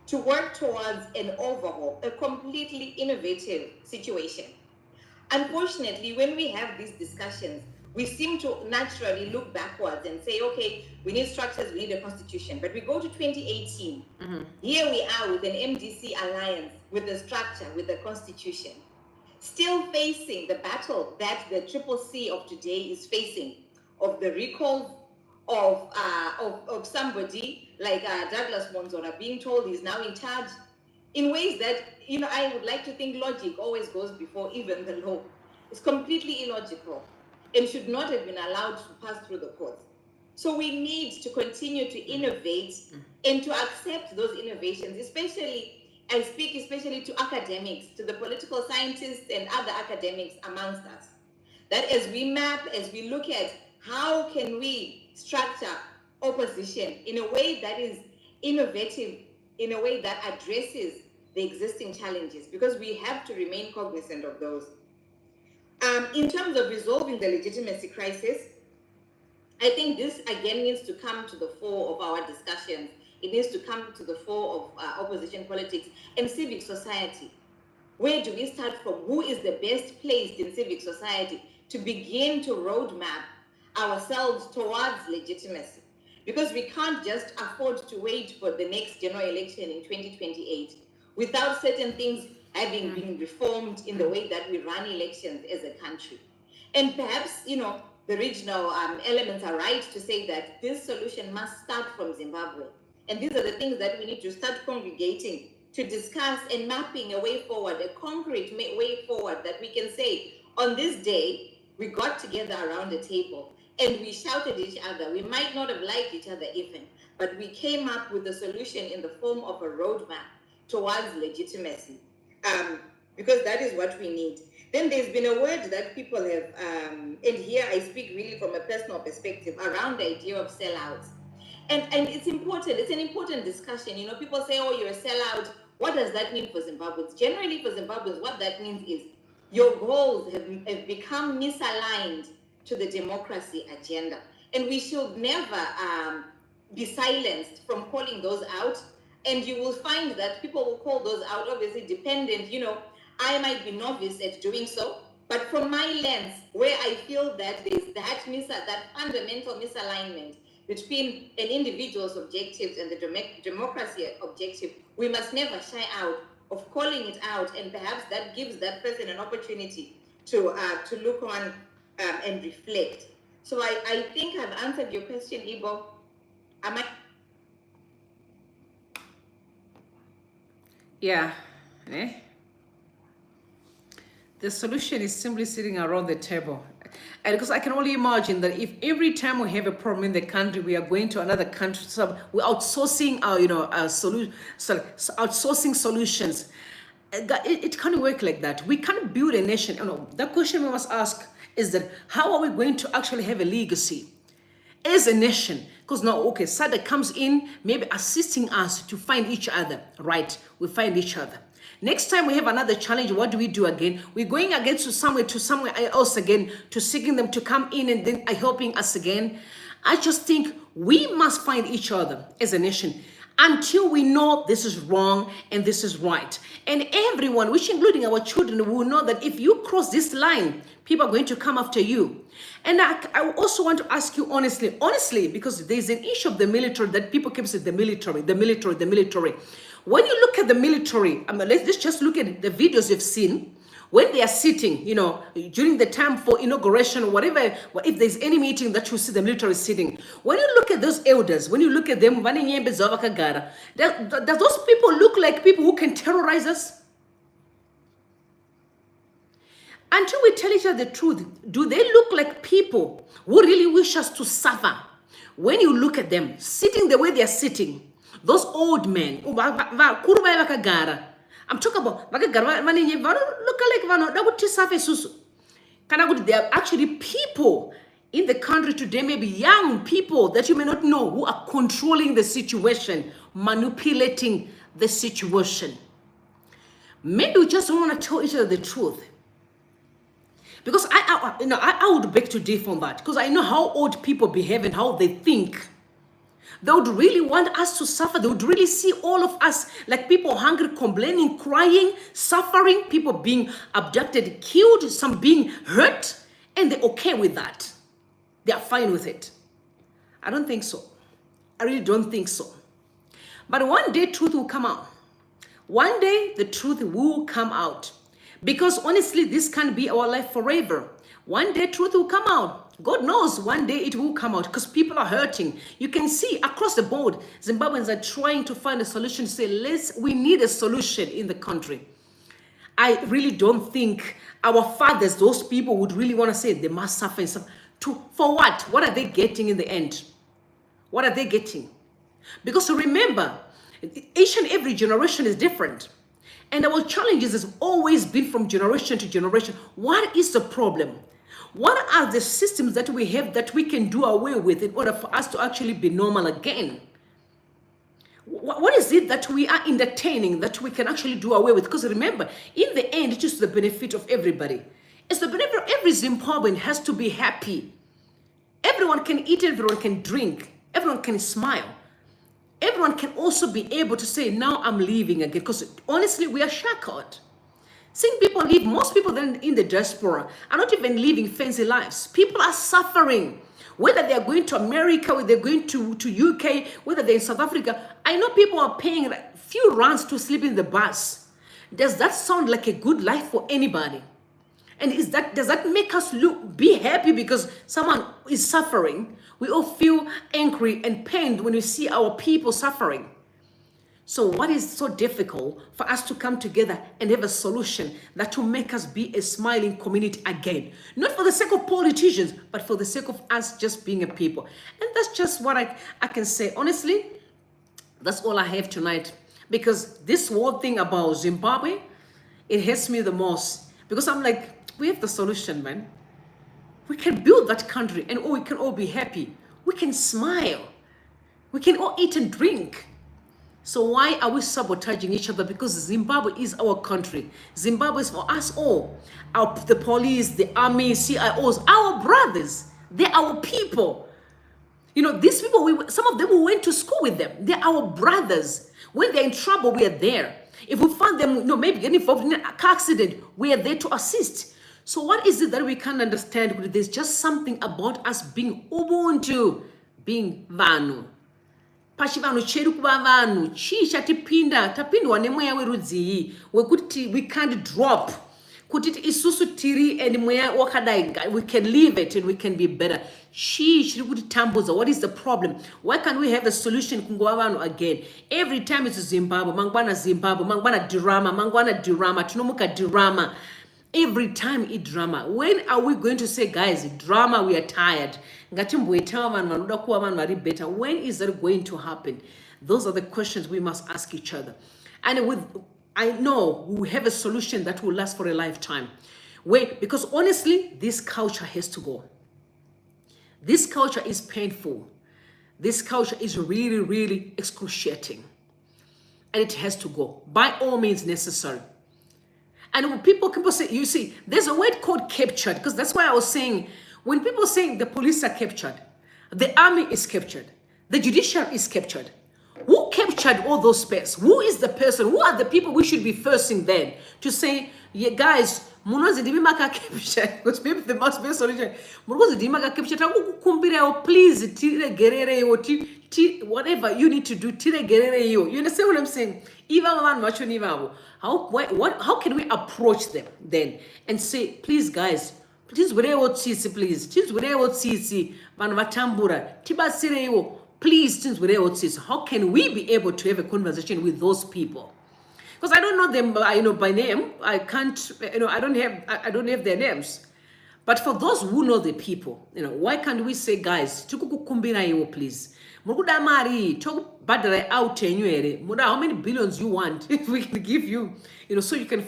to work towards an overhaul, a completely innovative situation. Unfortunately, when we have these discussions, we seem to naturally look backwards and say, okay, we need structures, we need a constitution. But we go to 2018, here we are with an MDC alliance, with a structure, with a constitution, still facing the battle that the Triple C of today is facing, of the recall of somebody like Douglas Monzora being told he's now in charge in ways that, I would like to think logic always goes before even the law. It's completely illogical and should not have been allowed to pass through the courts. So we need to continue to innovate and to accept those innovations, especially to academics, to the political scientists and other academics amongst us. That as we map, as we look at how can we structure opposition in a way that is innovative, in a way that addresses the existing challenges, because we have to remain cognizant of those. In terms of resolving the legitimacy crisis, I think this again needs to come to the fore of our discussions. It needs to come to the fore of opposition politics and civic society. Where do we start from? Who is the best placed in civic society to begin to roadmap ourselves towards legitimacy? Because we can't just afford to wait for the next general election in 2028 without certain things having been reformed in the way that we run elections as a country. And perhaps, the regional elements are right to say that this solution must start from Zimbabwe. And these are the things that we need to start congregating to discuss and mapping a way forward, a concrete way forward that we can say, on this day, we got together around a table and we shouted at each other. We might not have liked each other even, but we came up with a solution in the form of a roadmap towards legitimacy, because that is what we need. Then there's been a word that people have, and here I speak really from a personal perspective, around the idea of sellouts. And it's important, it's an important discussion. People say, oh, you're a sellout. What does that mean for Zimbabweans? Generally for Zimbabweans, what that means is your goals have become misaligned to the democracy agenda. And we should never be silenced from calling those out. And you will find that people will call those out, obviously dependent, I might be novice at doing so, but from my lens, where I feel that there's that fundamental misalignment between an individual's objectives and the democracy objective, we must never shy out of calling it out, and perhaps that gives that person an opportunity to look on and reflect. So I think I've answered your question, Ibo. Am I? Yeah. The solution is simply sitting around the table. And because I can only imagine that if every time we have a problem in the country, we are going to another country, so we're outsourcing our, outsourcing solutions. It can't work like that. We can't build a nation. The question we must ask is that how are we going to actually have a legacy as a nation? Because now, okay, SADC comes in, maybe assisting us to find each other, right? We find each other. Next time we have another challenge, what do we do again? We're going again to somewhere else again, to seeking them to come in and then helping us again. I just think we must find each other as a nation until we know this is wrong and this is right. And everyone, which including our children, will know that if you cross this line, people are going to come after you. And I also want to ask you honestly, because there's an issue of the military that people keep saying, the military. When you look at the military, let's just look at the videos you've seen. When they are sitting, during the time for inauguration or whatever, if there's any meeting that you see the military sitting, when you look at those elders, when you look at them, does those people look like people who can terrorize us? Until we tell each other the truth, do they look like people who really wish us to suffer? When you look at them, sitting the way they are sitting, those old men, I'm talking about they are actually people in the country today, maybe young people that you may not know, who are controlling the situation, manipulating the situation. Maybe we just don't want to tell each other the truth. Because I would beg to differ on that, because I know how old people behave and how they think. They would really want us to suffer. They would really see all of us like people hungry, complaining, crying, suffering, people being abducted, killed, some being hurt, and they're okay with that. They are fine with it. I don't think so. I really don't think so. But one day truth will come out. One day the truth will come out. Because honestly, this can't be our life forever. One day truth will come out. God knows one day it will come out, because people are hurting. You can see across the board, Zimbabweans are trying to find a solution, to say, we need a solution in the country. I really don't think our fathers, those people, would really want to say they must suffer and suffer. For what? What are they getting in the end? What are they getting? Because remember, each and every generation is different. And our challenges has always been from generation to generation. What is the problem? What are the systems that we have that we can do away with in order for us to actually be normal again? What is it that we are entertaining that we can actually do away with? Because remember, in the end, it is the benefit of everybody. It's the benefit of every Zimbabwean has to be happy. Everyone can eat, everyone can drink, everyone can smile. Everyone can also be able to say, now I'm leaving again. Because honestly, we are shackled. Seeing people live, most people then in the diaspora are not even living fancy lives. People are suffering. Whether they're going to America, whether they're going to UK, whether they're in South Africa. I know people are paying a few rands to sleep in the bus. Does that sound like a good life for anybody? And does that make us be happy because someone is suffering? We all feel angry and pained when we see our people suffering. So what is so difficult for us to come together and have a solution that will make us be a smiling community again? Not for the sake of politicians, but for the sake of us just being a people. And that's just what I can say. Honestly, that's all I have tonight. Because this whole thing about Zimbabwe, it hurts me the most. Because I'm like, we have the solution, man. We can build that country and we can all be happy. We can smile. We can all eat and drink. So why are we sabotaging each other? Because Zimbabwe is our country. Zimbabwe is for us all. The police, the army, CIOs, our brothers. They're our people. These people, some of them, we went to school with them. They're our brothers. When they're in trouble, we are there. If we find them, maybe getting involved in a car accident, we are there to assist. So what is it that we can't understand? There's just something about us being Ubuntu, being vanhu. Pachivanhu chedu kuva vanhu, chii tapindwa nemweya werudzii wekuti we can't drop. Kuti isusu tiri and mweya wakadai, we can leave it and we can be better. Chii chiri kutitambudza. What is the problem? Why can't we have a solution kungova vanhu again? Every time it's Zimbabwe, mangwana drama, tunomuka drama. Every time it's drama. When are we going to say, guys, drama, we are tired? When is that going to happen? Those are the questions we must ask each other. And I know we have a solution that will last for a lifetime. Because honestly, this culture has to go. This culture is painful. This culture is really, really excruciating. And it has to go by all means necessary. And when people say, you see, there's a word called captured, because that's why I was saying, when people say the police are captured, the army is captured, the judiciary is captured. Who captured all those space? Who is the person? Who are the people we should be first then to say, yeah, guys, because maybe there must be a solution. Please, whatever you need to do, you understand what I'm saying? How can we approach them then and say, please, guys, please, how can we be able to have a conversation with those people? Because I don't know them, by name. I can't, I don't have their names. But for those who know the people, why can't we say, guys, please? How many billions you want? If we can give you, so you can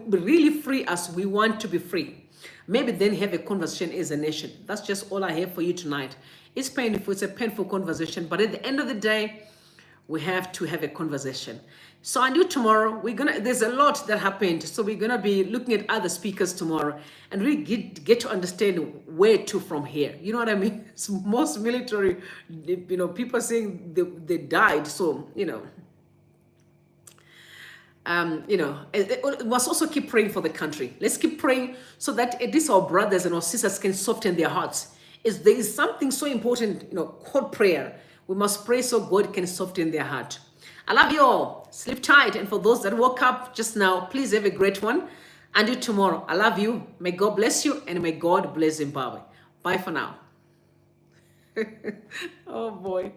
really free us. We want to be free. Maybe then have a conversation as a nation. That's just all I have for you tonight. It's painful. It's a painful conversation. But at the end of the day, we have to have a conversation. So until tomorrow, there's a lot that happened. So we're going to be looking at other speakers tomorrow and really get to understand where to from here. You know what I mean? It's most military, people saying they died. So, we must also keep praying for the country. Let's keep praying so that at least our brothers and our sisters can soften their hearts. There is something so important, called prayer. We must pray so God can soften their heart. I love you all. Sleep tight. And for those that woke up just now, please have a great one. Until tomorrow, I love you. May God bless you and may God bless Zimbabwe. Bye for now. Oh boy.